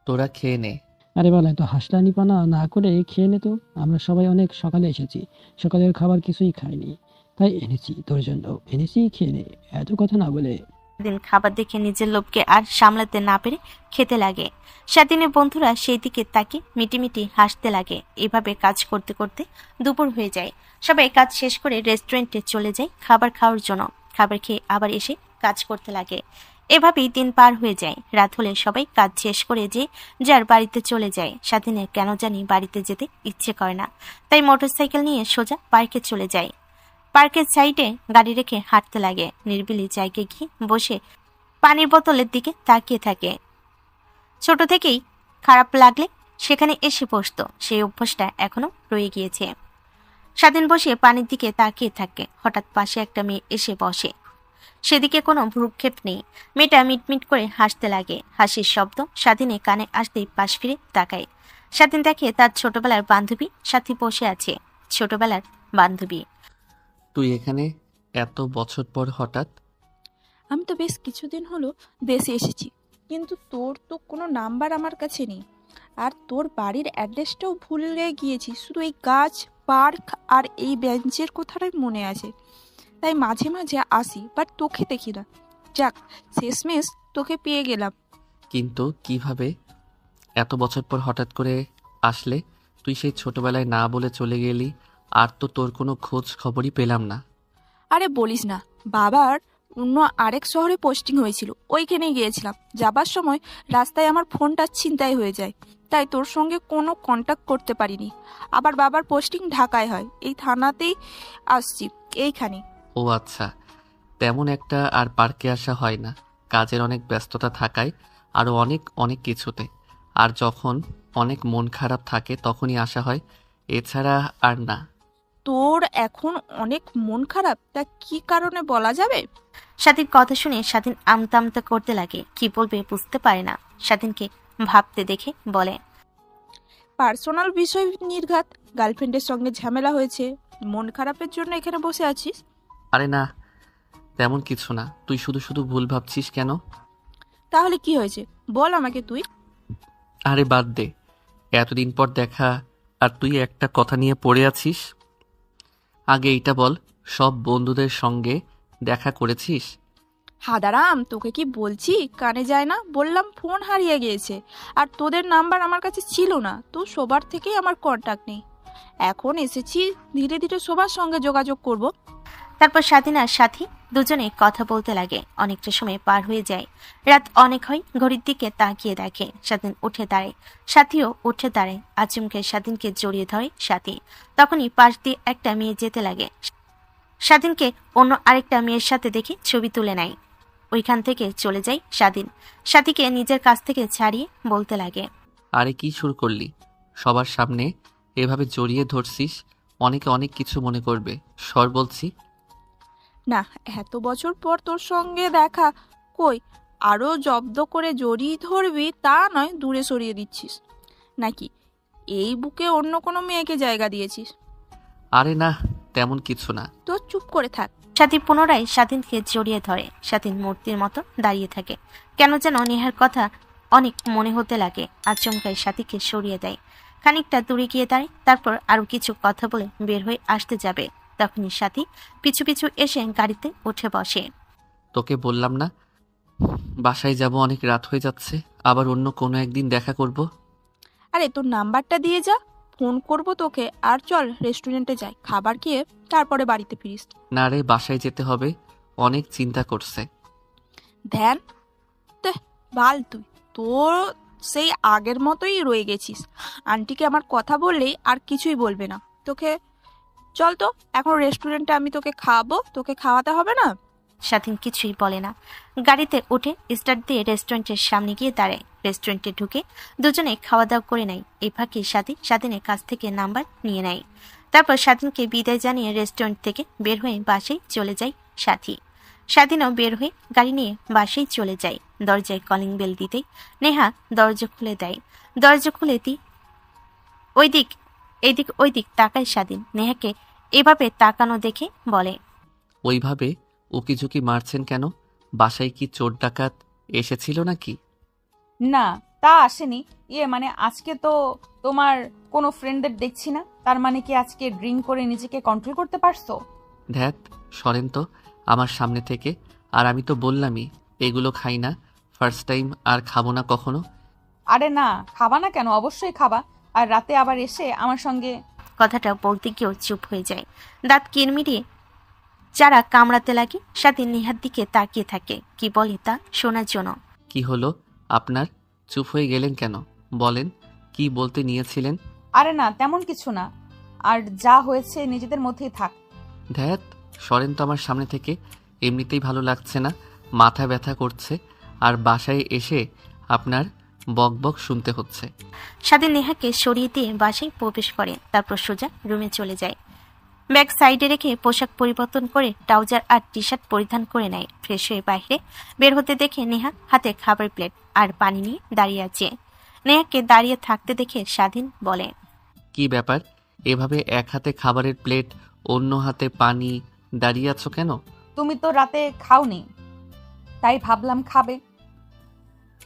তোরা খেয়ে নে। আরে বলে তো হাসলানি পানা না করে খেয়ে নে তো। আমরা সবাই অনেক সকালে এসেছি, সকালের খাবার কিছুই খাইনি, তাই এনেছি তোর জন্য, এনেছি, খেয়ে নে। এত কথা না বলে। স্বাধীন খাবার দেখে নিজের লোভকে আর সামলাতে না পেরে খেতে লাগে। স্বাধীনের বন্ধুরা সেই দিকে তাকে মিটিমিটি হাসতে লাগে। এভাবে কাজ করতে করতে দুপুর হয়ে যায়। সবাই কাজ শেষ করে রেস্টুরেন্টে চলে যায় খাবার খাওয়ার জন্য। খাবার খেয়ে আবার এসে কাজ করতে লাগে। এভাবেই দিন পার হয়ে যায়। রাত হলে সবাই কাজ শেষ করে যে যার বাড়িতে চলে যায়। স্বাধীনের কেন জানি বাড়িতে যেতে ইচ্ছে করে না, তাই মোটরসাইকেল নিয়ে সোজা পার্কে চলে যায়। পার্কের সাইডে গাড়ি রেখে হাঁটতে লাগে। নিরিবিলি জায়গায় গিয়ে বসে পানির বোতলের দিকে তাকিয়ে থাকে। ছোট থেকেই খারাপ লাগলে সেখানে এসে বসতো, সেই অভ্যাসটা এখনো রয়ে গিয়েছে। স্বাধীন বসে পানির দিকে তাকিয়ে থাকে। হঠাৎ পাশে একটা মেয়ে এসে বসে। সেদিকে কোনো ভ্রুক্ষেপ নেই। মেয়েটা মিটমিট করে হাসতে লাগে। হাসির শব্দ স্বাধীনে কানে আসতেই পাশ ফিরে তাকায়। স্বাধীন দেখে তার ছোটবেলার বান্ধবী সাথী বসে আছে। ছোটবেলার বান্ধবী। তুই এখানে এত বছর পর হঠাৎ? আমি তো বেশ কিছুদিন হলো দেশে এসেছি, কিন্তু তোর তো কোনো নাম্বার আমার কাছে নেই। আর তোর বাড়ির অ্যাড্রেসটাও ভুলে গিয়েছি, শুধু এই গাছ, পার্ক আর এই বেঞ্চের কথাটাই মনে আছে। তাই মাঝে মাঝে আসি, বাট তোকে দেখি না। যাক, শেষমেশ তোকে পেয়ে গেলাম। কিন্তু কিভাবে এত বছর পর হঠাৎ করে আসলে? তুই সেই ছোটবেলায় না বলে চলে গেলি, আর তো তোর কোনো খোঁজ খবরই পেলাম না। আরে বলিস না, বাবার অন্য আরেক শহরে পোস্টিং হয়েছিল, ওইখানেই গিয়েছিলাম। যাবার সময় রাস্তায় আমার ফোনটা ছিনতাই হয়ে যায়, তাই তোর সঙ্গে কোনো কন্টাক্ট করতে পারিনি। আবার বাবার পোস্টিং ঢাকায় হয়, এই থানাতেই আসছি, এইখানে। ও আচ্ছা, তেমন একটা আর পার্কে আসা হয় না। কাজের অনেক ব্যস্ততা থাকায় আরও অনেক অনেক কিছুতে। আর যখন অনেক মন খারাপ থাকে তখনই আসা হয়, এছাড়া আর না। তোর এখন অনেক মন খারাপ, তা কি কারণে বলা যাবে? স্বাধীন কথা শুনে স্বাধীন আমতা আমতা করতে লাগে। কি বলবে বুঝতে পারে না। স্বাধীনকে ভাবতে দেখে বলে, পার্সোনাল বিষয় নির্ঘাত, গার্লফ্রেন্ডের সঙ্গে ঝামেলা হয়েছে, মন খারাপের জন্য এখানে বসে আছিস? আরে না, তেমন কিছু না। তুই শুধু শুধু ভুল ভাবছিস কেন? তাহলে কি হয়েছে বল আমাকে তুই। আরে বাদ দে, এতদিন পর দেখা আর তুই একটা কথা নিয়ে পড়ে আছিস। আগে এইটা বল, সব বন্ধুদের সঙ্গে দেখা করেছিস? হাদারাম, তোকে কি বলছি কানে যায় না? বললাম ফোন হারিয়ে গিয়েছে, আর তোদের নাম্বার আমার কাছে ছিল না, তো সবার থেকেই আমার কন্টাক্ট নেই। এখন এসেছি, ধীরে ধীরে সবার সঙ্গে যোগাযোগ করব। তারপর স্বাধীন আর সাথী দুজনে কথা বলতে লাগে। অনেকটা সময় পার হয়ে যায়। রাত অনেক হয়। ঘড়ির দিকে তাকিয়ে দেখে স্বাধীন উঠে দাঁড়ায়। সাথীও উঠে দাঁড়ায়। আচমকে স্বাধীনকে জড়িয়ে ধরে সাথী। তখনই পাশ দিয়ে একটা মেয়ে যেতে লাগে। স্বাধীনকে অন্য আরেকটা মেয়ের সাথে দেখে ছবি তুলে নেয়। ওইখান থেকে চলে যায় স্বাধীন। সাথীকে নিজের কাছ থেকে ছাড়িয়ে বলতে লাগে, আরে কি শুরু করলি? সবার সামনে এভাবে জড়িয়ে ধরছিস, অনেকে অনেক কিছু মনে করবে। সর বলছি। না, এত বছর পর তোর সঙ্গে দেখা, কই আরও জব্দ করে জড়িয়ে ধরবি তা নয়, দূরে সরিয়ে দিচ্ছিস নাকি? এই বুকে অন্য কোনো মেয়েকে জায়গা দিয়েছিস? আরে না, তেমন কিছু না। তো চুপ করে থাক। সাথী পুনরায় স্বাধীনকে জড়িয়ে ধরে। স্বাধীন মূর্তির মতো দাঁড়িয়ে থাকে। কেন যেন নেহার কথা অনেক মনে হতে লাগে। আচমকায় সাথীকে সরিয়ে দেয়। খানিকটা দূরে গিয়ে দাঁড়ায়। তারপর আরো কিছু কথা বলে বের হয়ে আসতে যাবে, তখনই সাথী পিছু পিছু এসে গাড়িতে উঠে বসে। তোকে বললাম না বাসায় যাব, অনেক রাত হয়ে যাচ্ছে। আবার অন্য কোনো একদিন দেখা করব। আরে তোর নাম্বারটা দিয়ে যা, ফোন করব তোকে। আর চল রেস্টুরেন্টে যাই, খাবার খেয়ে তারপরে বাড়িতে ফিরিস। না রে, বাসায় যেতে হবে, অনেক চিন্তা করছে। ধ্যান, বাল তুই, তোর সেই আগের মতোই রয়ে গেছিস। আন্টিকে আমার কথা বললেই আর কিছুই বলবে না তোকে। চল তো, এখন রেস্টুরেন্টে আমি তোকে খাওয়াবো, তোকে খাওয়াতে হবে না? স্বাধীন কিছুই বলে না। গাড়িতে উঠে স্টার্ট দিয়ে রেস্টুরেন্টের সামনে গিয়ে দাঁড়ায়। রেস্টুরেন্টে ঢুকে দুজনে খাওয়া দাওয়া করে নেয়। এই ফাঁকে স্বাধীনের কাছ থেকে নাম্বার নিয়ে নেয়। তারপর স্বাধীনকে বিদায় জানিয়ে রেস্টুরেন্ট থেকে বের হয়ে বাসায় চলে যায় স্বাধীনও বের হয়ে গাড়ি নিয়ে বাসায় চলে যায়। দরজায় কলিং বেল দিতেই নেহা দরজা খুলে দেয়। দরজা খুলে ওই দিক তাকায় স্বাধীন। নেহাকে এভাবে তাকানো দেখে বলে, ওইভাবে উকিঝুঁকি মারছেন কেন? বাসায় কি চোর ডাকাত এসেছিল নাকি? না, তা আসেনি। মানে আজকে তো তোমার কোনো ফ্রেন্ডদের দেখছি না, তার মানে কি আজকে ড্রিঙ্ক করে নিজেকে কন্ট্রোল করতে পারছো? ধ্যাত, সরেন তো আমার সামনে থেকে। আর আমি তো বললামই এগুলো খাই না, ফার্স্ট টাইম, আর খাবো না কখনো। আরে না, খাবা না কেন? অবশ্যই খাবা। আর রাতে আবার এসে আমার সঙ্গে। কথাটা বলতে গিয়েও চুপ হয়ে যায়। দাঁত কিরমিরিয়ে যারা কামড়াতে লাগে। স্বাধীন নেহার দিকে তাকিয়ে থাকে, কি বলে তা শোনার জন্য। কি হলো আপনার? চুপ হয়ে গেলেন কেন? বলেন, কি বলতে নিয়েছিলেন? আরে না, তেমন কিছু না। আর যা হয়েছে নিজেদের মধ্যেই থাক। ধ্যাত, সরেন তো আমার সামনে থেকে। এমনিতেই ভালো লাগছে না, মাথা ব্যথা করছে, আর বাসায় এসে আপনার বক বক শুনতে হচ্ছে। স্বাধীন নেহাকে সরিয়ে দিয়ে বাসায় প্রবেশ করে। তারপর সোজা রুমে চলে যায়। ব্যাগ সাইডে রেখে পোশাক পরিবর্তন করে ট্রাউজার আর টি শার্ট পরিধান করে নেয়। ফ্রেশ হয়ে বাইরে বের হতে দেখে নেহা হাতে খাবার প্লেট আর পানি নিয়ে দাঁড়িয়ে আছে। নেহাকে দাঁড়িয়ে থাকতে দেখে স্বাধীন বলে, কি ব্যাপার, এভাবে এক হাতে খাবারের প্লেট, অন্য হাতে পানি, দাঁড়িয়ে আছো কেন? তুমি তো রাতে খাওনি, তাই ভাবলাম খাবে,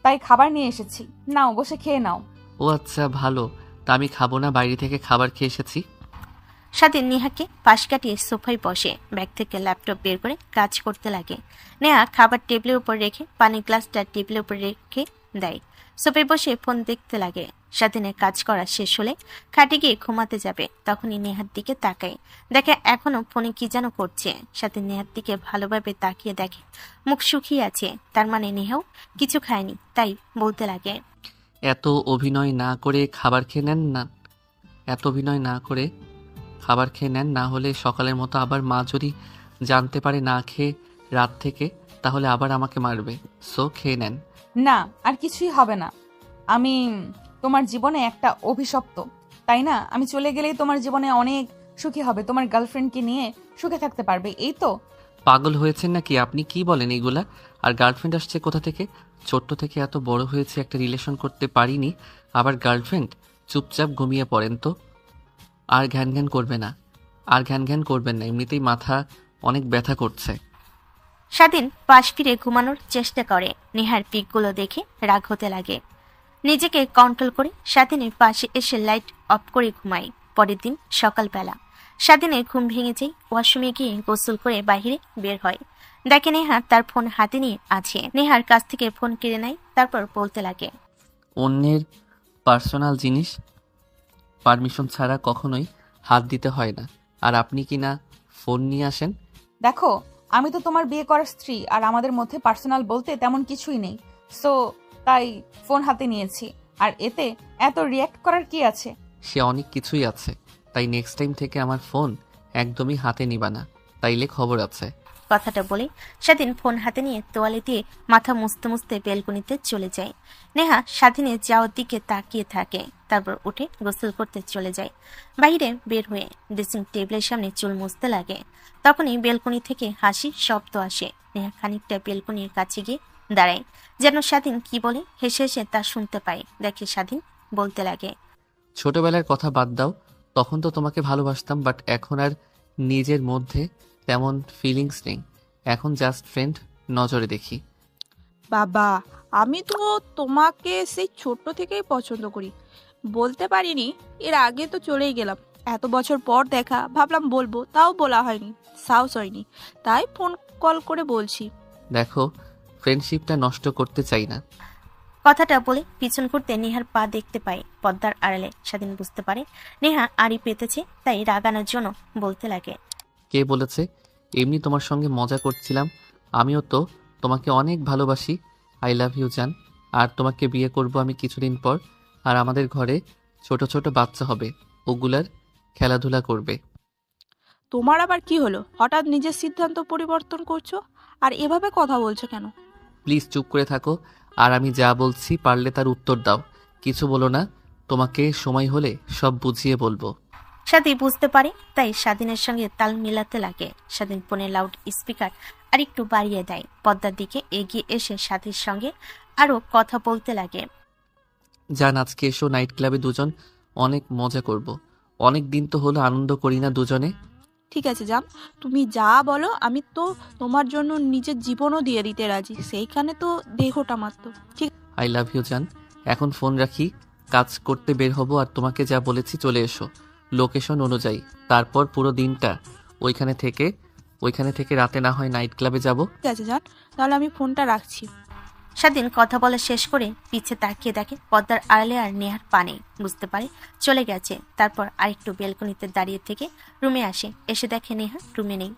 তাই খাবার নিয়ে এসেছি। নাও, বসে খেয়ে নাও। ও আচ্ছা, ভালো। তা আমি খাবো না, বাইরে থেকে খাবার খেয়ে এসেছি। স্বাধীন নেহাকে পাশ কাটিয়ে সোফায় বসে ব্যাগ থেকে ল্যাপটপ বের করে কাজ করতে লাগে। নেহা খাবার টেবিলের উপর রেখে পানির গ্লাসটা টেবিলের উপর রেখে দেয়। সোফায় বসে ফোন দেখতে লাগে। স্বাধীনের কাজ করা শেষ হলে খাটে গিয়ে ঘুমাতে যাবে, তখনই নেহার দিকে তাকায়। দেখে এখনো ফোনে কি যেন করছে। স্বাধীন নেহার দিকে ভালোভাবে তাকিয়ে দেখে মুখ শুকিয়ে আছে, তার মানে নেহাও কিছু খায়নি, তাই বলতে লাগে, এত অভিনয় না করে খাবার খেয়ে নেন না। এত অভিনয় না করে খাবার খেয়ে নেন, না হলে সকালের মতো আবার মা যদি জানতে পারে না খেয়ে রাত থেকে, তাহলে আবার আমাকে মারবে। সো খেয়ে নেন। না, আর কিছুই হবে না। আমি তোমার জীবনে একটা অভিশপ্ত, তাই না? আমি চলে গেলেই তোমার জীবনে অনেক সুখী হবে, তোমার গার্লফ্রেন্ডকে নিয়ে সুখে থাকতে পারবে, এই তো। পাগল হয়েছেন নাকি আপনি? কি বলেন এইগুলা? আর গার্লফ্রেন্ড আসছে কোথা থেকে? ছোট্ট থেকে এত বড় হয়েছে, একটা রিলেশন করতে পারিনি, আবার গার্লফ্রেন্ড? চুপচাপ ঘুমিয়ে পড়েন তো। আর ঘ্যান ঘ্যান করবে না, আর ঘ্যান ঘ্যান করবেন না, এমনিতেই মাথা অনেক ব্যথা করছে। স্বাধীন পাশ ফিরে ঘুমানোর চেষ্টা করে। নেহার পিকগুলো দেখে রাগ হতে লাগে। নিজেকে কন্ট্রোল করে স্বাধীনের পাশে এসে লাইট অফ করে ঘুমায়। পরের দিন সকালবেলা স্বাধীনের ঘুম ভেঙে যায়। ওয়াশরুমে গিয়ে গোসল করে বাইরে বের হয়। দেখে নেহা তার ফোন হাতে নিয়ে আছে। নেহার কাছ থেকে ফোন কেড়ে নেয়, তারপর বলতে লাগে, অন্যের পার্সোনাল জিনিস পারমিশন ছাড়া কখনোই হাত দিতে হয় না। আর আপনি কি না ফোন নিয়ে আসেন? দেখো, আমি তো তোমার বিয়ে করার স্ত্রী, আর আমাদের মধ্যে পার্সোনাল বলতে তেমন কিছুই নেই। সো তাই ফোন হাতে নিয়েছি। আর এতে এত রিয়্যাক্ট করার কি আছে? সে অনেক কিছুই আছে, তাই নেক্সট টাইম থেকে আমার ফোন একদমই হাতে নিবা না, তাইলে খবর আছে। কথাটা বলে স্বাধীন ফোন হাতে নিয়ে তোয়ালে দিয়ে মাথা মুছতে মুছতে বেলকনিতে চলে যায়। নেহা স্বাধীনের যাওয়ার দিকে তাকিয়ে থাকে, তারপর উঠে গোসল করতে চলে যায়। বাইরে বের হয়ে ড্রেসিং টেবিলের সামনে চুল মুছতে লাগে। তখনই বেলকনি থেকে হাসির শব্দ আসে। নেহা খানিকটা বেলকনির কাছে গিয়ে দাঁড়ায়, যেন স্বাধীন কি বলে হেসে হেসে তা শুনতে পায়। দেখে স্বাধীন বলতে লাগে, ছোটবেলার কথা বাদ দাও, তখন তো তোমাকে ভালোবাসতাম, বাট এখন আর নিজের মধ্যে তেমন ফিলিংস নেই। এখন জাস্ট ফ্রেন্ড নজরে দেখি। বাবা, আমি তো তোমাকে সেই ছোট্ট থেকেই পছন্দ করি। বলতে পারিনি, এর আগে তো চলেই গেলাম। এত বছর পর দেখা, ভাবলাম বলবো, তাও বলা হয়নি, সাহস হয়নি, তাই ফোন কল করে বলছি। দেখো, ফ্রেন্ডশিপটা নষ্ট করতে চাই না। কথাটা বলে পিছন ঘুরতে নেহার পা দেখতে পায় পর্দার আড়ালে। স্বাধীন বুঝতে পারে নেহা আড়ি পেতেছে, তাই রাগানোর জন্য বলতে লাগে, কে বলেছে? এমনি তোমার সঙ্গে মজা করছিলাম। আমিও তো তোমাকে অনেক ভালোবাসি। আই লাভ ইউ জান। আর তোমাকে বিয়ে করব আমি কিছুদিন পর। আর আমাদের ঘরে ছোট ছোট বাচ্চা হবে, ওগুলার খেলাধুলা করবে। তোমার আবার কি হলো? হঠাৎ নিজের সিদ্ধান্ত পরিবর্তন করছো আর এভাবে কথা বলছো কেন? প্লিজ চুপ করে থাকো, আর আমি যা বলছি পারলে তার উত্তর দাও, কিছু বলো না। তোমাকে সময় হলে সব বুঝিয়ে বলবো। স্বাধীন বুঝতে পারে, তাই স্বাধীনের সঙ্গে তাল মিলাতে লাগে। স্বাধীন ফোনে লাউড স্পিকার আর একটু বাড়িয়ে দেয়। পদ্মার দিকে এগিয়ে এসে স্বাধীর সঙ্গে আরো কথা বলতে লাগে। যান, আজকে এসো নাইট ক্লাবে, দুজন অনেক মজা করব। অনেক দিন তো হলো আনন্দ করি না দুজনে। ঠিক আছে জান, তুমি যা বলো। আমি তো তোমার জন্য নিজের জীবনও দিয়ে দিতে রাজি, সেইখানে তো দেহটা মাত্র। ঠিক আই লাভ ইউ জান। এখন ফোন রাখি, কাজ করতে বের হব। আর তোমাকে যা বলেছি চলে এসো লোকেশন অনুযায়ী। তারপর পুরো দিনটা ওইখানে থেকে রাতে না হয় নাইট ক্লাবে যাব। আছে জান, তাহলে আমি ফোনটা রাখছি। স্বাধীন কথা বলা শেষ করে পিছে তাকিয়ে দেখে পদ্মার আড়ালে আর নেহার পানে। বুঝতে পারে চলে গেছে। তারপর আরেকটু বেলকনিতে দাঁড়িয়ে থেকে রুমে আসে। এসে দেখে নেহা রুমে নেই।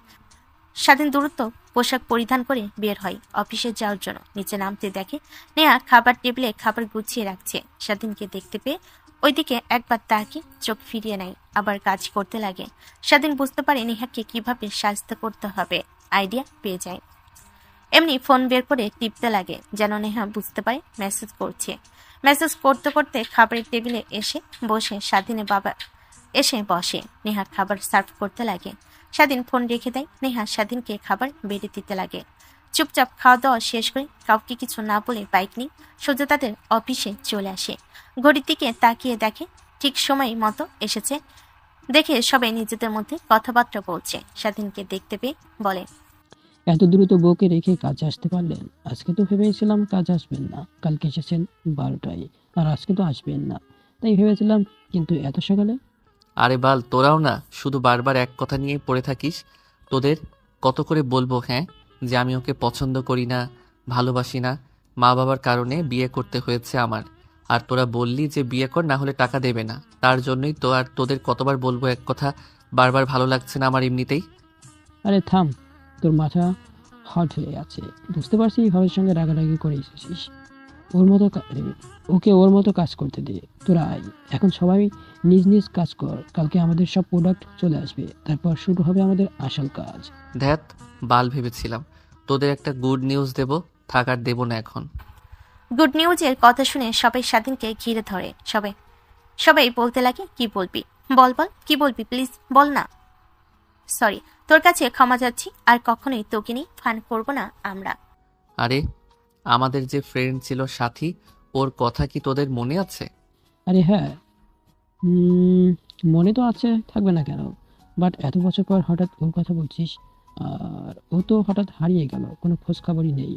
স্বাধীন দ্রুত পোশাক পরিধান করে বের হয় অফিসে যাওয়ার জন্য। নিচে নামতে দেখে নেহা খাবার টেবিলে খাবার গুছিয়ে রাখছে। স্বাধীনকে দেখতে পেয়ে ওইদিকে একবার তাকিয়ে চোখ ফিরিয়ে নেয়, আবার কাজ করতে লাগে। স্বাধীন বুঝতে পারে নেহাকে কিভাবে সাহায্য করতে হবে, আইডিয়া পেয়ে যায়। এমনি ফোন বের করে টিপতে লাগে, যেন নেহা বুঝতে পারে মেসেজ করছে। মেসেজ করতে করতে খাবারের টেবিলে এসে বসে স্বাধীনের বাবা এসে বসে। নেহা খাবার সার্ভ করতে লাগে। স্বাধীন ফোন রেখে দেয়। নেহা স্বাধীনকে খাবার বেড়ে দিতে লাগে। চুপচাপ খাওয়া দাওয়া শেষ করে কাউকে কিছু না বলে বাইক নিয়ে সোজা তাদের অফিসে চলে আসে। ঘড়ির দিকে তাকিয়ে দেখে ঠিক সময় মতো এসেছে। দেখে সবাই নিজেদের মধ্যে কথাবার্তা বলছে। স্বাধীনকে দেখতে পেয়ে বলে, এত দ্রুত বউকে রেখে কাজে আসতে পারলেন? আজকে তো ভেবেছিলাম কাজ আসবেন না, কালকে এসেছেন 12টায়, আর আজকে তো আসবেন না, তাই ভেবেছিলাম, কিন্তু এত সকালে? আরে বাল, তোরাও না শুধু বারবার এক কথা নিয়েই পড়ে থাকিস। তোদের কত করে বলবো হ্যাঁ, যে আমি ওকে পছন্দ করি না, ভালোবাসি না, মা বাবার কারণে বিয়ে করতে হয়েছে আমার। আর তোরা বললি যে বিয়ে কর, না হলে টাকা দেবে না। তার জন্যই তো। আর তোদের কতবার বলবো এক কথা, বারবার ভালো লাগছে না আমার এমনিতেই। আরে থাম, তোর মাথা হট হয়ে আছে। বুঝতে পারছি ভাবের সঙ্গে রাগারাগি করে এসেছিস। ওর মতো ওকে ওর মতো কাজ করতে দে। তোরা আয়, এখন সবাই নিজ নিজ কাজ কর। কালকে আমাদের সব প্রোডাক্ট চলে আসবে, তারপর শুরু হবে আমাদের আসল কাজ। ধ্যাত, বাল ভেবেছিলাম তোদের একটা গুড নিউজ দেব, থাক আর দেবো না এখন। গুড নিউজের কথা শুনে সবাই স্বাধীনকে ঘিরে ধরে। সবাই বলতে লাগে, কি বলবি বল বল, কি বলবি প্লিজ বল না। সরি, তোর কাছে ক্ষমা চাচ্ছি, আর কখনোই তোকে নিয়ে ফান করব না আমরা। আরে, আমাদের যে ফ্রেন্ড ছিল সাথী, ওর কথা কি তোদের মনে আছে? আরে হ্যাঁ, মনে তো আছে, থাকবে না কেন? বাট এত বছর পর হঠাৎ ওর কথা বলছিস। আর ও তো হঠাৎ হারিয়ে গেল, কোনো খোঁজ খবরই নেই।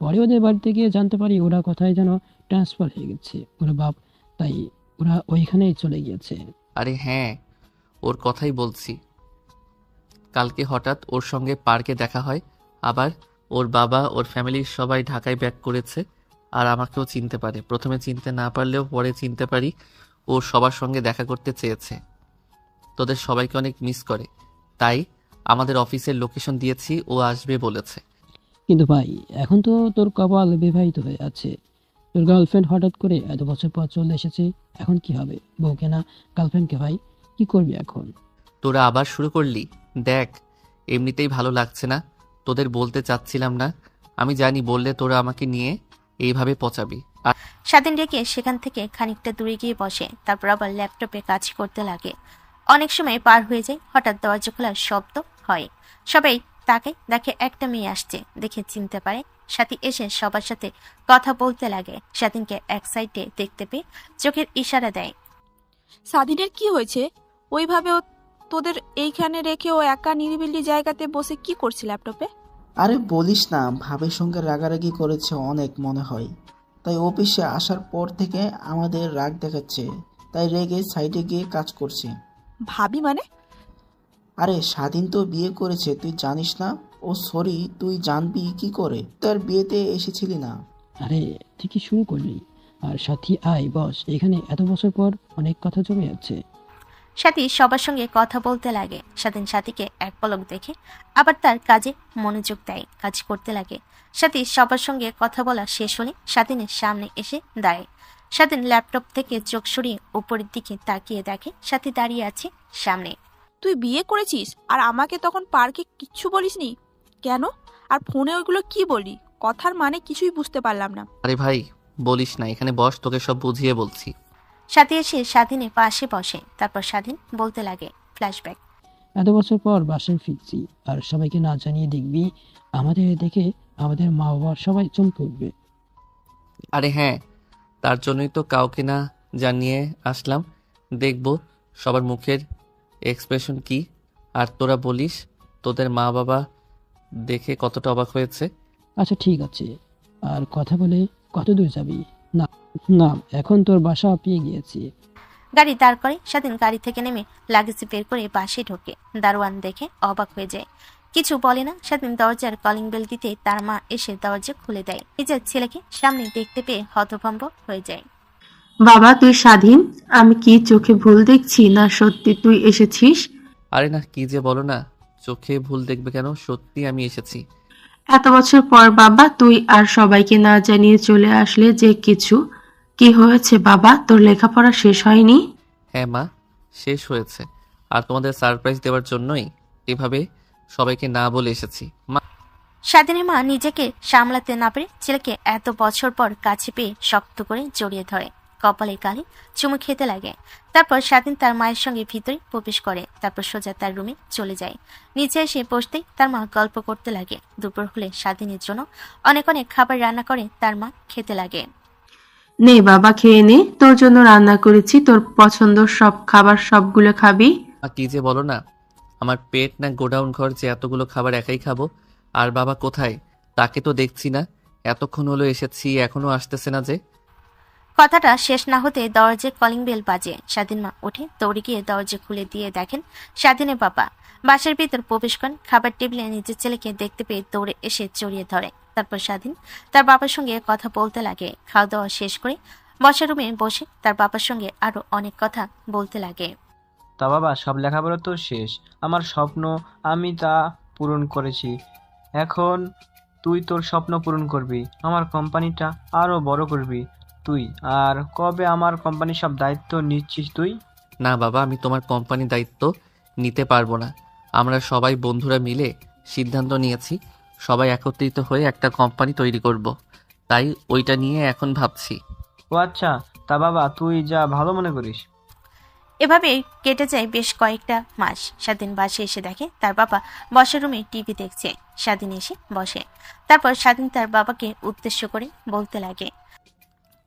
পরে ওদের বাড়িতে গিয়ে জানতে পারি ওরা কোথায় যেন ট্রান্সফার হয়ে গেছে ওরা বাপ, তাই ওরা ওইখানেই চলে গিয়েছে। আরে হ্যাঁ, ওর কথাই বলছি। কালকে হঠাৎ ওর সঙ্গে পার্কে দেখা হয়। আবার ওর বাবা, ওর ফ্যামিলির সবাই ঢাকায় ব্যাক করেছে। আর আমাকেও চিনতে পারে। প্রথমে চিনতে না পারলেও পরে চিনতে পারি। ও সবার সঙ্গে দেখা করতে চেয়েছে। তোদের সবাইকে অনেক মিস করে, তাই আমাদের অফিসের লোকেশন দিয়েছি, ও আসবে বলেছে। কিন্তু ভাই, এখন তো তোর কপাল বিবাহিত হয়ে আছে। তোর গার্লফ্রেন্ড হঠাৎ করে এত বছর পর চলে এসেছে, এখন কি হবে? বউকে না গার্লফ্রেন্ডকে? ভাই কি করবি এখন? তোরা আবার শুরু করলি। দেখ, এমনিতেই ভালো লাগছে না, তোদের বলতে চাচ্ছিলাম না। আমি জানি বললে তোরা আমাকে নিয়ে এইভাবে পচাবি। আর স্বাধীন রেখে সেখান থেকে খানিকটা দূরে গিয়ে বসে। তারপর আবার ল্যাপটপে কাজ করতে লাগে। অনেক সময় পার হয়ে যায়। হঠাৎ দরজা খোলার শব্দ হয়। সবাই তাকে দেখে একটা মেয়ে আসছে। দেখে চিনতে পারে। সাথী এসে সবার সাথে কথা বলতে লাগে। স্বাধীনকে এক সাইডে দেখতে পেয়ে চোখের ইশারা দেয়। স্বাধীনের কি হয়েছে? ওইভাবে তোদের এইখানে রেখে ও একা নিরিবিলি জায়গাতে বসে কি করছে ল্যাপটপে? আরে বলিস না, ভাবের সঙ্গে রাগারাগি করেছে অনেক মনে হয়, তাই অফিসে আসার পর থেকে আমাদের রাগ দেখাচ্ছে, তাই রেগে সাইডে গিয়ে কাজ করছে। ভাবি মানে? আরে স্বাধীন তো বিয়ে করেছে, তুই জানিস না? ও সরি, তুই জানবি কি করে? তার বিয়েতে এসেছিলি না? আরে ঠিকই শুরু করলি। আর সাথী আয় বস, এখানে এত বছর পর অনেক কথা জমে যাচ্ছে। সাথী সবার সঙ্গে কথা বলতে লাগে। স্বাধীন সাথীকে এক পলক দেখে আবার তার কাজে মনোযোগ দেয়, কাজ করতে লাগে। সাথী সবার সঙ্গে কথা বলা শেষ হলে স্বাধীনের সামনে এসে দাঁড়ায়। স্বাধীন ল্যাপটপ থেকে চোখ সরিয়ে উপরের দিকে তাকিয়ে দেখে সাথী দাঁড়িয়ে আছে সামনে। তুই বিয়ে করেছিস আর আমাকে তখন পার্কে কিচ্ছু বলিসনি কেন? আর ফোনে ওইগুলো কি বলি? কথার মানে কিছুই বুঝতে পারলাম না। আরে ভাই বলিস না, এখানে বস, তোকে সব বুঝিয়ে বলছি। সাথী এসে স্বাধীনের পাশে বসে। তারপর স্বাধীন বলতে লাগে ফ্ল্যাশব্যাক। এত বছর পর বাসায় ফিরছি আর সবাইকে না জানিয়ে দেখবি আমাদের দেখে আমাদের মা বাবা সবাই চমকে উঠবে। আরে হ্যাঁ, তার জন্যই তো কাউকে না জানিয়ে আসলাম, দেখব সবার মুখের এক্সপ্রেশন কি। আর তোরা বলিস তোদের মা বাবা দেখে কতটা অবাক হয়েছে। আচ্ছা ঠিক আছে, আর কথা বলে কত দূর যাবি? না না, এখন তোর বাসা পেয়ে গিয়েছি। গাড়ি দাঁড় করে স্বাধীন গাড়ি থেকে নেমে লাগেজ বের করে বাসে ঢোকে। দারোয়ান দেখে অবাক হয়ে যায়, কিছু বলে না। স্বাধীন দরজার কলিং বেল দিতে তার মা এসে দরজা খুলে দেয়। নিজের ছেলেকে সামনে দেখতে পেয়ে হতভম্ব হয়ে যায়। বাবা তুই স্বাধীন? আমি কি চোখে ভুল দেখছি না সত্যি তুই এসেছিস? আরে না, কি যে বলো না, চোখে ভুল দেখবে কেন, সত্যি আমি এসেছি। এত বছর পর বাবা তুই আর সবাইকে না জানিয়ে চলে আসলে যে কিছু। কি হয়েছে বাবা, তোর লেখাপড়া শেষ হয়নি? হ্যাঁ মা, শেষ হয়েছে। আর তোমাদের সারপ্রাইজ দেওয়ার জন্যই এভাবে সবাইকে না বলে এসেছি মা। স্বাধীনের মা নিজেকে সামলাতে না পেরে ছেলেকে এত বছর পর কাছে পেয়ে শক্ত করে জড়িয়ে ধরে, কপালে গালে চুমু খেতে লাগে। তারপর স্বাধীন তার মায়ের সঙ্গে ভিতরে প্রবেশ করে। তারপর সোজা তার রুমে চলে যায়। নিচে এসে বসতেই তার মা গল্প করতে লাগে। দুপুর হলে স্বাধীনের জন্য অনেক অনেক খাবার রান্না করে তার মা খেতে লাগে। নে বাবা খেয়ে নে, তোর জন্য রান্না করেছি, তোর পছন্দ সব খাবার সবগুলো খাবি। মা কি যে বলো না, আমার পেট না গোডাউন ঘর যে এতগুলো খাবার একাই খাবো। আর বাবা কোথায়, তাকে তো দেখছি না, এতক্ষণ হলো এসেছি এখনো আসতেছে না যে। কথাটা শেষ না হতে দরজায় কলিং বেল বাজে। স্বাধীন মা উঠে দৌড়ে গিয়ে দরজা খুলে দিয়ে দেখেন স্বাধীনের বাবা বাসার ভিতর প্রবেশ করেন। খাবার টেবিলে নিজের ছেলেকে দেখতে পেয়ে দৌড়ে এসে জড়িয়ে ধরে। তারপর স্বাধীন তার বাবার সঙ্গে কথা বলতে লাগে। খাওয়া দাওয়া শেষ করে বসার রুমে বসে তার বাবার সঙ্গে আরো অনেক কথা বলতে লাগে। তা বাবা, সব লেখাপড়া তো শেষ, আমার স্বপ্ন আমি তা পূরণ করেছি। এখন তুই তোর স্বপ্ন পূরণ করবি, আমার কোম্পানিটা আরো বড় করবি তুই। আর কবে আমার কোম্পানির সব দায়িত্ব নিচ্ছিস তুই? না বাবা, আমি তোমার কোম্পানির দায়িত্ব নিতে পারবো না। আমরা সবাই বন্ধুরা মিলে সিদ্ধান্ত নিয়েছি সবাই একত্রিত হয়ে একটা কোম্পানি তৈরি করব, তাই ওইটা নিয়ে এখন ভাবছি। ও আচ্ছা, তা বাবা তুই যা ভালো মনে করিস। এভাবে কেটে যায় বেশ কয়েকটা মাস। স্বাধীন বাসে এসে দেখে তার বাবা বসার রুমে টিভি দেখছে। স্বাধীন এসে বসে। তারপর স্বাধীন তার বাবাকে উদ্দেশ্য করে বলতে লাগে,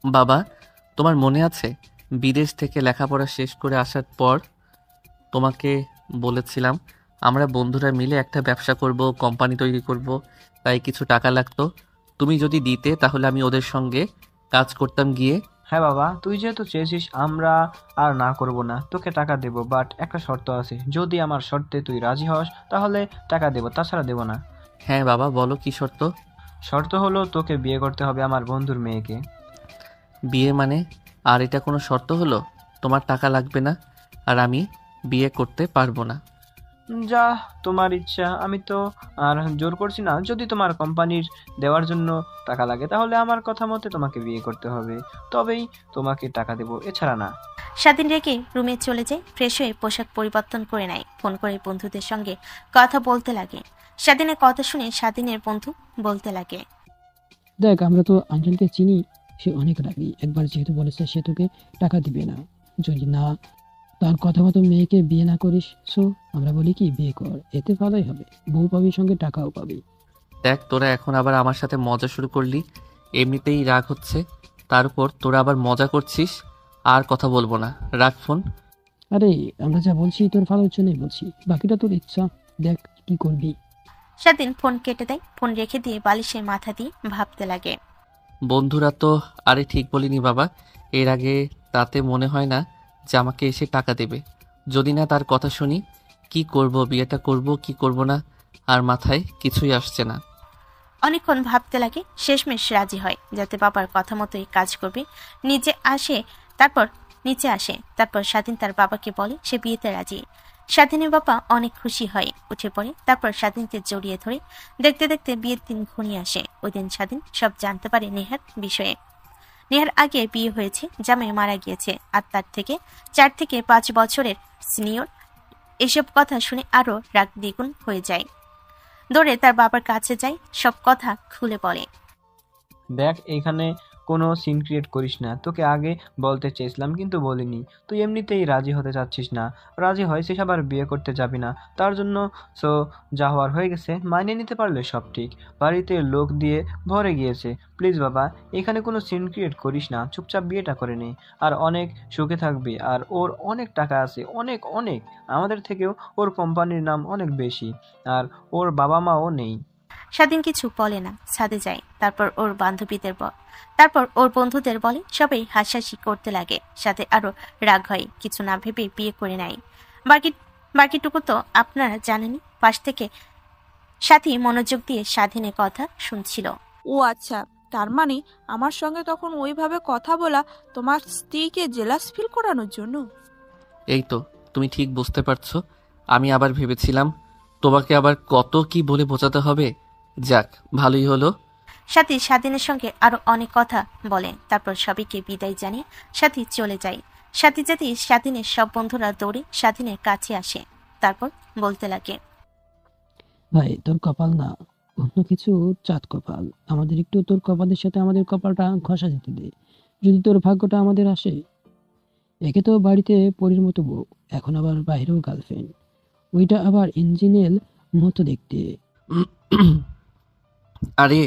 বাবা, তোমার মনে আছে বিদেশ থেকে লেখাপড়া শেষ করে আসার পর তোমাকে বলেছিলাম আমরা বন্ধুরা মিলে একটা ব্যবসা করব, কোম্পানি তৈরি করব, তাই কিছু টাকা লাগতো, তুমি যদি দিতে তাহলে আমি ওদের সঙ্গে কাজ করতাম গিয়ে। হ্যাঁ বাবা, তুই যেহেতু চেয়েছিস আমরা আর না করব না, তোকে টাকা দেবো, বাট একটা শর্ত আছে, যদি আমার শর্তে তুই রাজি হস তাহলে টাকা দেবো, তাছাড়া দেবো না। হ্যাঁ বাবা বলো, কি শর্ত? শর্ত হলো তোকে বিয়ে করতে হবে আমার বন্ধুর মেয়েকে। বিয়ে মানে? আর এটা কোনো শর্ত হলো? তোমার টাকা লাগবে না আর আমি বিয়ে করতে পারবো না। যা তোমার ইচ্ছা, আমি তো আর জোর করছি না। যদি তোমার কোম্পানির দেওয়ার জন্য টাকা লাগে তাহলে আমার কথা মতে তোমাকে বিয়ে করতে হবে, তবেই তোমাকে টাকা দেবো, এছাড়া না। স্বাধীন রেখে রুমে চলে যায়। ফ্রেশ হয়ে পোশাক পরিবর্তন করে নেয়। ফোন করে বন্ধুদের সঙ্গে কথা বলতে লাগে। স্বাধীনের কথা শুনে স্বাধীনের বন্ধু বলতে লাগে, দেখ আমরা তো আঙ্কেলকে চিনি, সে অনেক রাগী। একবার যেহেতু বলেছে সে তোকে টাকা দিবে না, যদি না তার কথা মতো মেয়েকে বিয়ে না করিস, সো আমরা বলি কি বিয়ে কর, এতে ভালোই হবে, বউ পাবি সঙ্গে টাকাও পাবি। দেখ তোরা এখন আবার আমার সাথে মজা শুরু করলি, এমনিতেই রাগ হচ্ছে, তার উপর তোরা আবার মজা করছিস। আর কথা বলবো না, রাখ ফোন। আরে আমরা যা বলছি তোর ভালোর জন্যই বলছি, বাকিটা তোর ইচ্ছা, দেখ কি করবি। স্বাধীন ফোন কেটে দেয়। ফোন রেখে দিয়ে বালিশে মাথা দিয়ে ভাবতে লাগে। বন্ধুরা তো আরে ঠিক বলিনি বাবা, এর আগে তাতে মনে হয় না যে আমাকে এসে টাকা দেবে। যদি না তার কথা শুনি, কি করব, বিয়েটা করব কি করব না, আর মাথায় কিছুই আসছে না। অনেকক্ষণ ভাবতে লাগে। শেষমেশ রাজি হয় যাতে বাবার কথা মতোই কাজ করবে। নিজে আসে, তারপর নিচে আসে। তারপর স্বাধীন তার বাবাকে বলে সে বিয়েতে রাজি। স্বাধীনের বাবা অনেক খুশি হয়, উঠে পড়ে। তারপর স্বাধীনকে জড়িয়ে ধরে। দেখতে দেখতে বিয়ের দিন ঘনিয়ে আসে। ওই দিন স্বাধীন সব জানতে পারে নেহার বিষয়ে। নেহার আগে বিয়ে হয়েছে, জামাই মারা গিয়েছে, আর তার থেকে 4 থেকে 5 বছরের সিনিয়র। এসব কথা শুনে আরো রাগ দ্বিগুণ হয়ে যায়। দৌড়ে তার বাবার কাছে যায়, সব কথা খুলে বলে। দেখ, এখানে কোনো সিন ক্রিয়েট করিস না। তোকে আগে বলতে চেয়েছিলাম কিন্তু বলিনি। তুই এমনিতেই রাজি হতে চাচ্ছিস না। রাজি হয়েছিস আবার বিয়ে করতে যাবি না, তার জন্য সো যা হওয়ার হয়ে গেছে, মানিয়ে নিতে পারলে সব ঠিক। বাড়িতে লোক দিয়ে ভরে গিয়েছে। প্লিজ বাবা, এখানে কোনো সিন ক্রিয়েট করিস না, চুপচাপ বিয়েটা করে নে। আর অনেক সুখে থাকবি। আর ওর অনেক টাকা আছে, অনেক অনেক। আমাদের থেকেও ওর কোম্পানির নাম অনেক বেশি। আর ওর বাবা মাও নেই। স্বাধীন কিছু বলে না, ছাদে যায়। তারপর ওর বন্ধুদের বলে, সবাই হাসাহাসি করতে লাগে। সাথে আরো রাগ হয়, কিছু না ভেবে বিয়ে করে নেয়। বাকি বাকিটুকু তো আপনারা জানেনই। পাশ থেকে সাথী মনোযোগ দিয়ে স্বাধীনের কথা শুনছিল। ও আচ্ছা, তার মানে আমার সঙ্গে তখন ওইভাবে কথা বলা তোমার স্ত্রীকে জেলাস ফিল করানোর জন্য? এই তো, তুমি ঠিক বুঝতে পারছো। আমি আবার ভেবেছিলাম তোমাকে আবার কত কি বলে বোঝাতে হবে। যাক, ভালোই হলো। সাথী স্বাধীনের সঙ্গে আরো অনেক কথা বলে। তারপর সবাইকে বিদায় জানিয়ে সাথী চলে যায়। সাথী যেতে স্বাধীনের সব বন্ধুরা দৌড়ে স্বাধীনের কাছে আসে। তারপর বলতে লাগে, ভাই তোর কপাল না, অন্য কিছু, চাঁদ কপাল। আমাদের একটু তোর কপালের সাথে আমাদের কপালটা ঘষা যেতে দে, যদি তোর ভাগ্যটা আমাদের আসে। একে তো বাড়িতে পরীর মতো বউ, এখন আবার বাইরেও গার্লফ্রেন্ড, ওইটা আবার ইঞ্জিনিয়ার মতো দেখতে। আরে,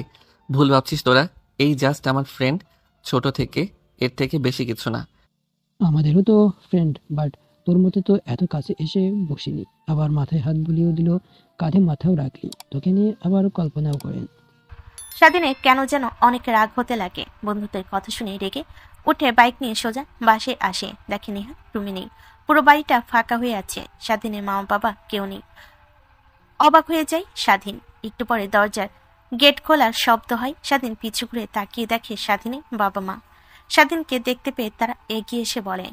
ভুল ভাবছিস তোরা। এই জাস্ট আমার ফ্রেন্ড, ছোট থেকে, এর থেকে বেশি কিছু না। আমাদেরও তো ফ্রেন্ড, বাট তোর মতো তো এত কাছে এসে বসিনি। আবার মাথায় হাত বুলিয়েও দিল, কাঁধে মাথাও রাখলি, তোকে নিয়ে আবার কল্পনাও করেন। স্বাধীনের কেন যেন অনেক রাগ হতে লাগে। বন্ধুদের কথা শুনে রেগে উঠে বাইক নিয়ে সোজা বাসে আসে। দেখে নেহা রুমে নেই। পুরো বাড়িটা ফাঁকা হয়ে আছে। স্বাধীনের মা বাবা কেউ নেই। অবাক হয়ে যায় স্বাধীন। একটু পরে দরজার গেট খোলার শব্দ হয়। স্বাধীন পিছু ঘুরে তাকিয়ে দেখে স্বাধীনের বাবা মা। স্বাধীনকে দেখতে পেয়ে তারা এগিয়ে এসে বলে,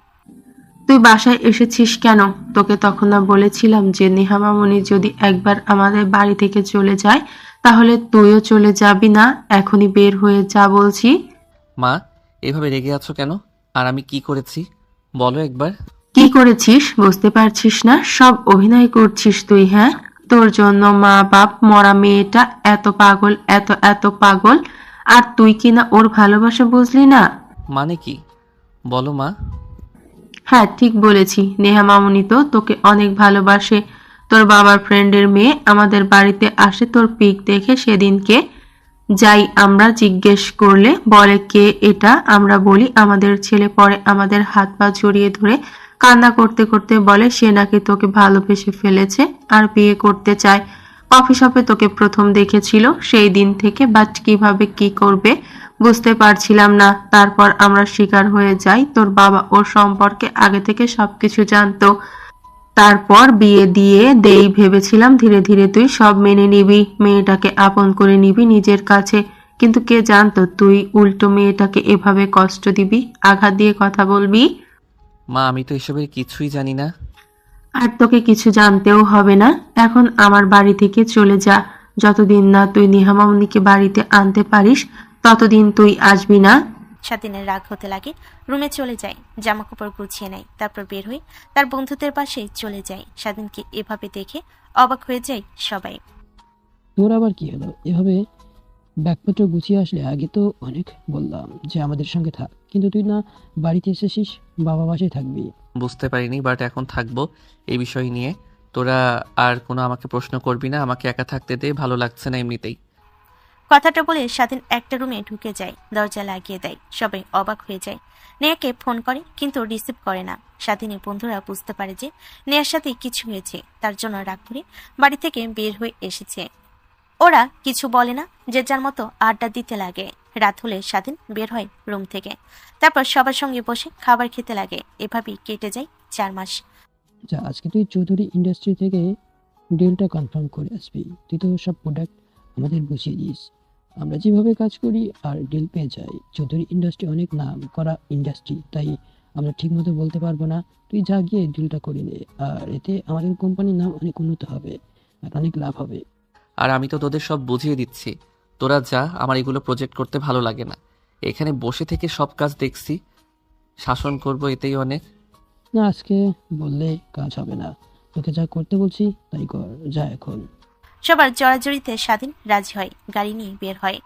তুই বাসায় এসেছিস কেন? তোকে তখন না বলেছিলাম যে নেহা মামুনি যদি একবার আমাদের বাড়ি থেকে চলে যায় তাহলে তুইও চলে যাবি না? এখনই বের হয়ে যা বলছি। মা, এভাবে রেগে আছো কেন? আর আমি কি করেছি বলো একবার। কি করেছিস বুঝতে পারছিস না? সব অভিনয় করছিস তুই, হ্যাঁ? তোর জন্য মা বাপ মরা মেয়েটা এত পাগল, এত এত পাগল, আর তুই কিনা ওর ভালোবাসা বুঝলি না? মানে কি বলো মা। হ্যাঁ, ঠিক বলেছি। নেহা মামুনি তো তোকে অনেক ভালোবাসে। তোর বাবার ফ্রেন্ডের মেয়ে আমাদের বাড়িতে আসে তোর পিক দেখে সেদিনকে। যাই আমরা জিজ্ঞেস করলে বলে কে এটা, আমরা বলি আমাদের ছেলে। পরে আমাদের হাত পা জড়িয়ে ধরে কান্না করতে করতে বলে সে নাকি তোকে ভালোবেসে ফেলেছে আর বিয়ে করতে চায়। কফি শপে তোকে প্রথম দেখেছিল সেই দিন থেকে, বাট কিভাবে কি করবে বুঝতে পারছিলাম না। তারপর আমরা শিকার হয়ে যাই। তোর বাবা ওর সম্পর্কে আগে থেকে সবকিছু জানতো। তারপর বিয়ে দিয়ে দেই ভেবেছিলাম ধীরে ধীরে তুই সব মেনে নিবি, মেয়েটাকে আপন করে নিবি নিজের কাছে। কিন্তু কে জানতো তুই উল্টো মেয়েটাকে এভাবে কষ্ট দিবি, আঘাত দিয়ে কথা বলবি। মা, আমি তো এসবের কিছুই জানি না। আর তোকে কিছু জানতেও হবে না। এখন আমার বাড়ি থেকে চলে যা। যতদিন না তুই নেহা মামুনিকে বাড়িতে আনতে পারিস ততদিন তুই আসবি না। স্বাধীনের রাগ হতে লাগে। রুমে চলে যায়, জামা কাপড় গুছিয়ে নেয়। তারপর বের হয়ে তার বন্ধুদের পাশে চলে যায়। স্বাধীনকে এভাবে দেখে অবাক হয়ে যায় সবাই। তোর আবার কি হলো? এভাবে ব্যাগপত্র গুছিয়ে আসলে? আগে তো অনেক বললাম যে আমাদের সঙ্গে থাক, কিন্তু তুই না বাড়িতে এসেছিস, বাবা বাসায় থাকবি। বুঝতে পারিনি, বাট এখন থাকবো এই বিষয় নিয়ে। তোরা আর কোনো আমাকে প্রশ্ন করবি না। আমাকে একা থাকতে দে, ভালো লাগছে না এমনিতেই। কথাটা বলে স্বাধীন একটা রুমে ঢুকে যায়, দরজা লাগিয়ে দেয়। সবাই অবাক হয়ে যায়। নেহাকে ফোন করে কিন্তু রিসিভ করে না। স্বাধীনের বন্ধুরা বুঝতে পারে যে নেহার সাথে কিছু হয়েছে, তার জন্য রাগ করে বাড়ি থেকে বের হয়ে এসেছে। ওরা কিছু বলে না, যে যার মতো আড্ডা দিতে লাগে। রাত হলে স্বাধীন বের হয় রুম থেকে। তারপর সবার সঙ্গে বসে খাবার খেতে লাগে। এভাবেই কেটে যায় 4 মাস। আচ্ছা, আজকে তুই চৌধুরী ইন্ডাস্ট্রি থেকে ডিলটা কনফার্ম করে আসবি। তুই তো সব প্রোডাক্ট আমাদের বুঝিয়ে দিস, আমরা যেভাবে কাজ করি আর ডিল পেয়ে যাই। চৌধুরী ইন্ডাস্ট্রি অনেক নাম করা ইন্ডাস্ট্রি, তাই আমরা ঠিক মতো বলতে পারবো না। তুই যা গিয়ে ডিলটা করে নে, আর এতে আমাদের কোম্পানির নাম অনেক উন্নত হবে আর অনেক লাভ হবে। আর আমি তো তোদের সব বুঝিয়ে দিচ্ছি, তোরা যা, আমার এগুলো প্রজেক্ট করতে ভালো লাগে না। এখানে বসে থেকে সব কাজ দেখছি, শাসন করব এতেই অনেক। না, আজকে বললে কাজ হবে না। তোকে যা করতে বলছি তাই কর, যা এখন। সবার জড়াজড়িতে স্বাধীন রাজি হয়, গাড়ি নিয়ে বের হয়।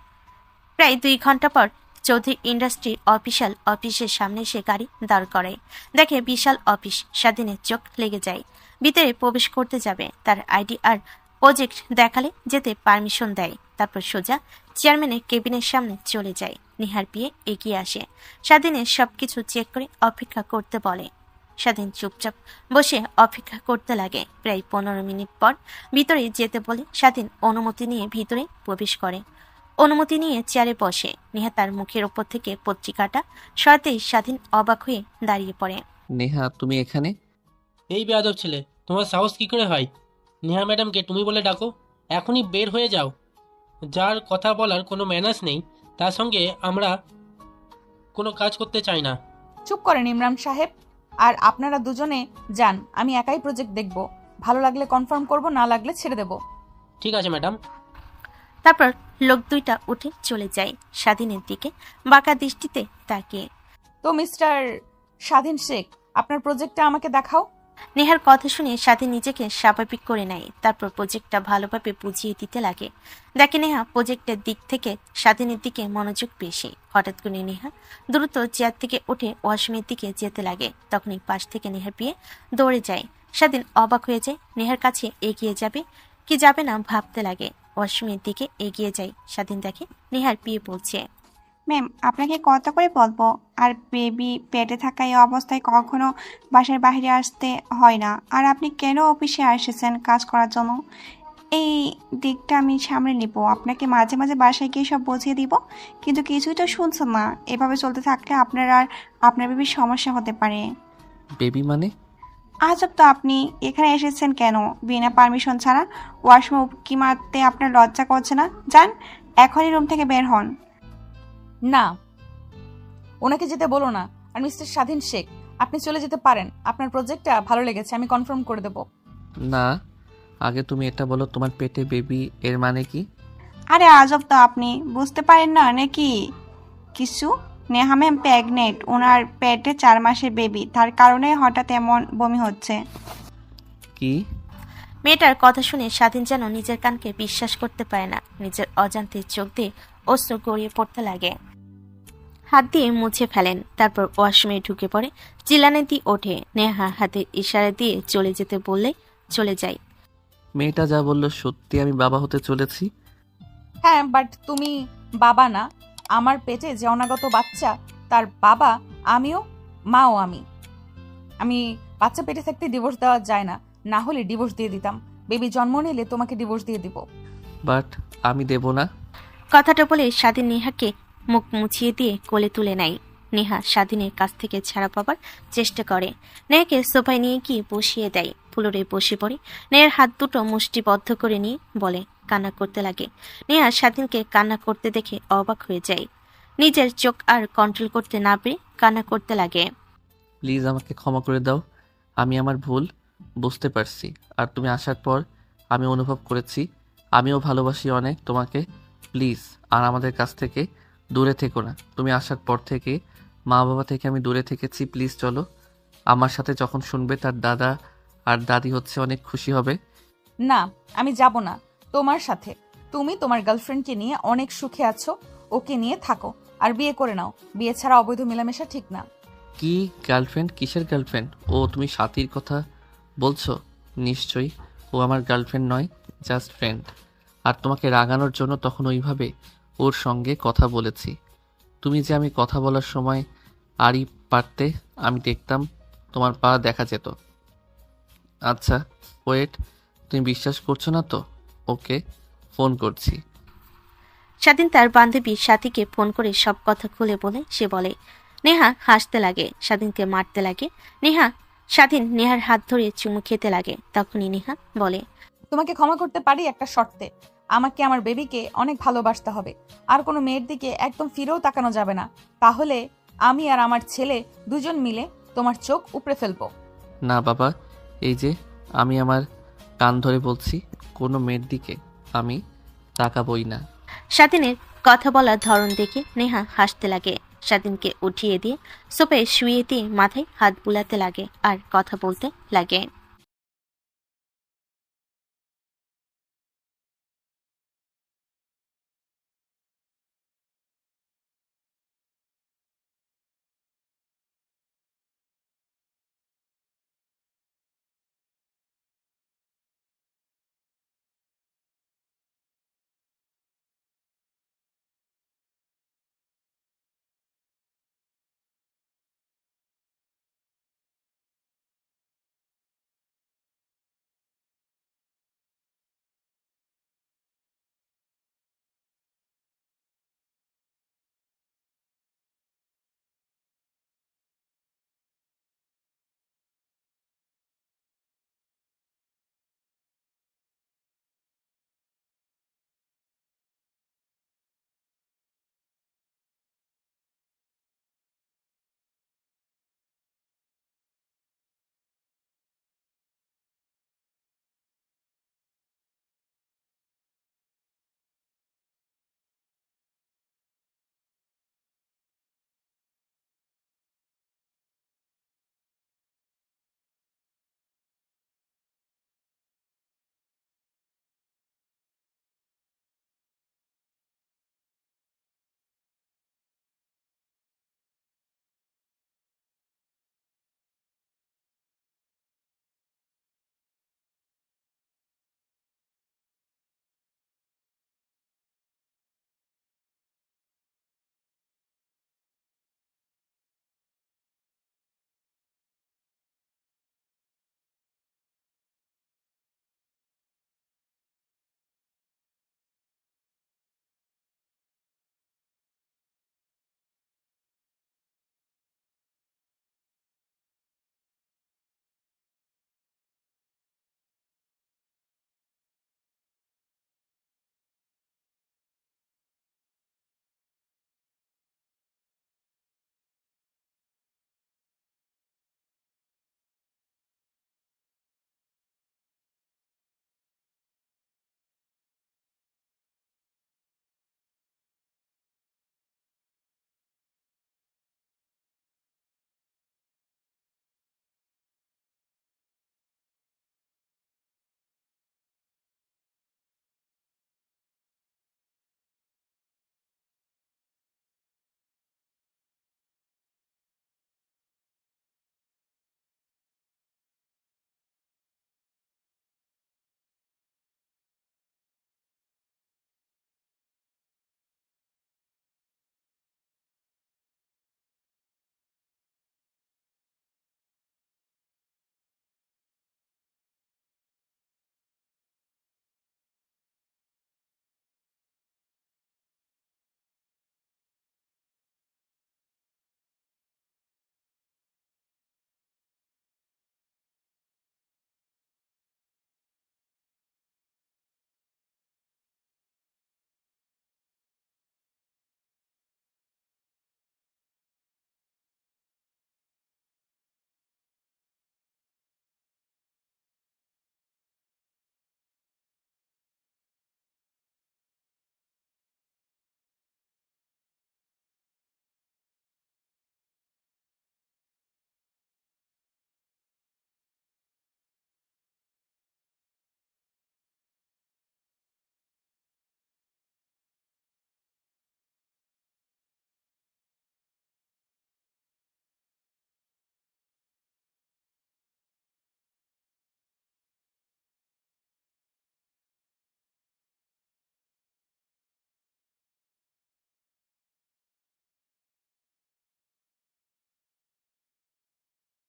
প্রায় 2 ঘন্টা পর চৌধুরী ইন্ডাস্ট্রি অফিসিয়াল অফিসের সামনে এসে গাড়ি দাঁড় করায়। দেখে বিশাল অফিস, স্বাধীনের চোখ লেগে যায়। ভিতরে প্রবেশ করতে যাবে, তার আইডি আর প্রজেক্ট দেখালে যেতে পারমিশন দেয়। তারপর সোজা চেয়ারম্যানের কেবিনের সামনে চলে যায়। নিহার বিয়ে এগিয়ে আসে, স্বাধীনের সবকিছু চেক করে অপেক্ষা করতে বলে। স্বাধীন চুপচাপ বসে অপেক্ষা করতে লাগে। প্রায় 15 মিনিট পর ভিতরে যেতে বলে স্বাধীন অনুমতি নিয়ে ভিতরে প্রবেশ করে। অনুমতি নিয়ে চেয়ারে বসে। নেহা তার মুখের ওপর থেকে পত্রিকাটা সরাতেই স্বাধীন অবাক হয়ে দাঁড়িয়ে পড়ে। নেহা, তুমি এখানে? এই বেয়াদব ছেলে, তোমার সাহস কি করে হয়? নেহা ম্যাডামকে তুমি বলে ডাকো। এখনই বের হয়ে যাও। যার কথা বলার কোনো ম্যানার্স নেই, তার সঙ্গে আমরা কোনো কাজ করতে চাই না। চুপ করেন ইমরান সাহেব। আর আপনারা দুজনে যান, আমি একাই প্রজেক্ট দেখব। ভালো লাগলে কনফার্ম করব, না লাগলে ছেড়ে দেব। ঠিক আছে ম্যাডাম। তারপর লোক দুইটা উঠে চলে যায়, স্বাধীনের দিকে বাঁকা দৃষ্টিতে তাকিয়ে। তো মিস্টার স্বাধীন শেখ, আপনার প্রজেক্টটা আমাকে দেখাও। নেহার কথা শুনে স্বাধীন নিজেকে স্বাভাবিক করে নেয়। তারপর প্রজেক্টটা ভালোভাবে বুঝিয়ে দিতে লাগে। দেখে নেহা প্রজেক্টের দিক থেকে স্বাধীনের দিকে মনোযোগ বেশি। হঠাৎ করে নেহা দ্রুত চেয়ার থেকে উঠে ওয়াশরুমের দিকে যেতে লাগে। তখনই পাশ থেকে নেহার বিয়ে দৌড়ে যায়। স্বাধীন অবাক হয়ে যায়, নেহার কাছে এগিয়ে যাবে কি যাবে না ভাবতে লাগে। ওয়াশরুমের দিকে এগিয়ে যায়। স্বাধীন দেখে নেহার বিয়ে বলছে। ম্যাম, আপনাকে কত করে বলবো, আর বেবি পেটে থাকা এই অবস্থায় কখনো বাসার বাইরে আসতে হয় না। আর আপনি কেন অফিসে এসেছেন কাজ করার জন্য? এই দিকটা আমি সামলে নিব, আপনাকে মাঝে মাঝে বাসায় গিয়ে সব বুঝিয়ে দিব। কিন্তু কিছুই তো শুনছেন না। এভাবে চলতে থাকলে আপনার আর আপনার বেবির সমস্যা হতে পারে। বেবি মানে? আজব তো, আপনি এখানে এসেছেন কেন বিনা পারমিশন ছাড়া? ওয়াশরুমে উকি মারতে আপনার লজ্জা করছে না? যান, এখনই রুম থেকে বের হন। না, ওনাকে যেতে বলো না। আর মিস্টার স্বাধীন শেখ, আপনি চলে যেতে পারেন। আপনার প্রজেক্টটা ভালো লেগেছে, আমি কনফার্ম করে দেব। না, আগে তুমি এটা বলো, তোমার পেটে বেবি এর মানে কি? আরে আজব তো, আপনি বুঝতে পারেন না নাকি কিছু? নেহা ম্যাম প্রেগনেন্ট, ওনার পেটে 4 মাসের বেবি, তার কারণে হঠাৎ এমন বমি হচ্ছে। কি? মেয়েটার কথা শুনে স্বাধীন যেন নিজের কানকে বিশ্বাস করতে পারে না। নিজের অজান্তে চোখ দিয়ে অশ্রু গড়িয়ে পড়তে লাগে। হাত দিয়ে মুছে ফেলেন। তারপর ওয়াশরুমে ঢুকে পড়ে। চিল্লানে দিয়ে ওঠে। নেহা হাতে ইশারা দিয়ে চলে যেতে বললে চলে যায়। মেয়েটা যা বললো সত্যি, আমি বাবা হতে চলেছি? হ্যাঁ, বাট তুমি বাবা না। আমার পেটে যে অনাগত বাচ্চা, তার বাবা আমিও, মাও আমি। আমি বাচ্চা পেটে থাকতে ডিভোর্স দেওয়া যায় না, না হলে ডিভোর্স দিয়ে দিতাম। বেবি জন্ম নিলে তোমাকে ডিভোর্স দিয়ে দিব। বাট আমি দেব না। কথাটা বলে স্বাধীন নেহাকে মুখ মুছিয়ে দিয়ে কোলে তুলে নেয়। নেহা স্বাধীনের কাছ থেকে ছাড়া পাবার চেষ্টা করে। নেহাকে সোফায় নিয়ে গিয়ে বসিয়ে দেয়। ফ্লোরে বসে পড়ে। নেহার হাত দুটো মুষ্টিবদ্ধ করে নিয়ে বলে, কান্না করতে লাগে। নেহা স্বাধীনকে কান্না করতে দেখে অবাক হয়ে যায়। নিজের চোখ আর কন্ট্রোল করতে না পেরে কান্না করতে লাগে। প্লিজ আমাকে ক্ষমা করে দাও, আমি আমার ভুল বুঝতে পারছি। আর তুমি আসার পর আমি অনুভব করেছি আমিও ভালোবাসি অনেক তোমাকে। প্লিজ আর আমাদের কাছ থেকে দূরে থেকো না। তুমি আসার পর থেকে মা বাবা থেকে আমি দূরে থেকেছি। প্লিজ চলো আমার সাথে। যখন শুনবে তার দাদা আর দাদি হচ্ছে অনেক খুশি হবে। না, আমি যাব না তোমার সাথে। তুমি তোমার গার্লফ্রেন্ডকে নিয়ে অনেক সুখে আছো, ওকে নিয়ে থাকো আর বিয়ে করে নাও। বিয়ে ছাড়া অবৈধ মেলামেশা ঠিক না। কি গার্লফ্রেন্ড? কিসের গার্লফ্রেন্ড? ও তুমি সাথীর কথা বলছো? নিশ্চয়ই ও আমার গার্লফ্রেন্ড নয়, জাস্ট ফ্রেন্ড। আর তোমাকে রাগানোর জন্য তখন ওইভাবে ওর সঙ্গে কথা বলেছি। তুমি যে আমি কথা বলার সময় আরই পারতে, আমি দেখতাম তোমার পা দেখা যেত। আচ্ছা ওয়েট, তুমি বিশ্বাস করছো না তো? ওকে ফোন করছি। স্বাধীন তার বান্ধবী সাথীকে ফোন করে সব কথা খুলে বলে সে বলে। নেহা হাসতে লাগে, স্বাধীনকে মারতে লাগে। স্বাধীন নেহার হাত ধরে চুমু খেতে লাগে। তখনই নেহা বলে, তোমাকে ক্ষমা করতে পারি একটা শর্তে। আমাকে আমার বেবিকে অনেক ভালোবাসতে হবে, আর কোনো মেয়ের দিকে একদম ফিরেও তাকানো যাবে না। তাহলে আমি আর আমার ছেলে দুজন মিলে তোমার চোখ উপড়ে ফেলবো। না বাবা, এই যে আমি আমার কান ধরে বলছি, কোনো মেয়ের দিকে আমি তাকাবই না। স্বাধীনের কথা বলার ধরন দেখে নেহা হাসতে লাগে। স্বাধীনকে উঠিয়ে দিয়ে সোফায় শুয়ে দিয়ে মাথায় হাত বুলাতে লাগে আর কথা বলতে লাগে।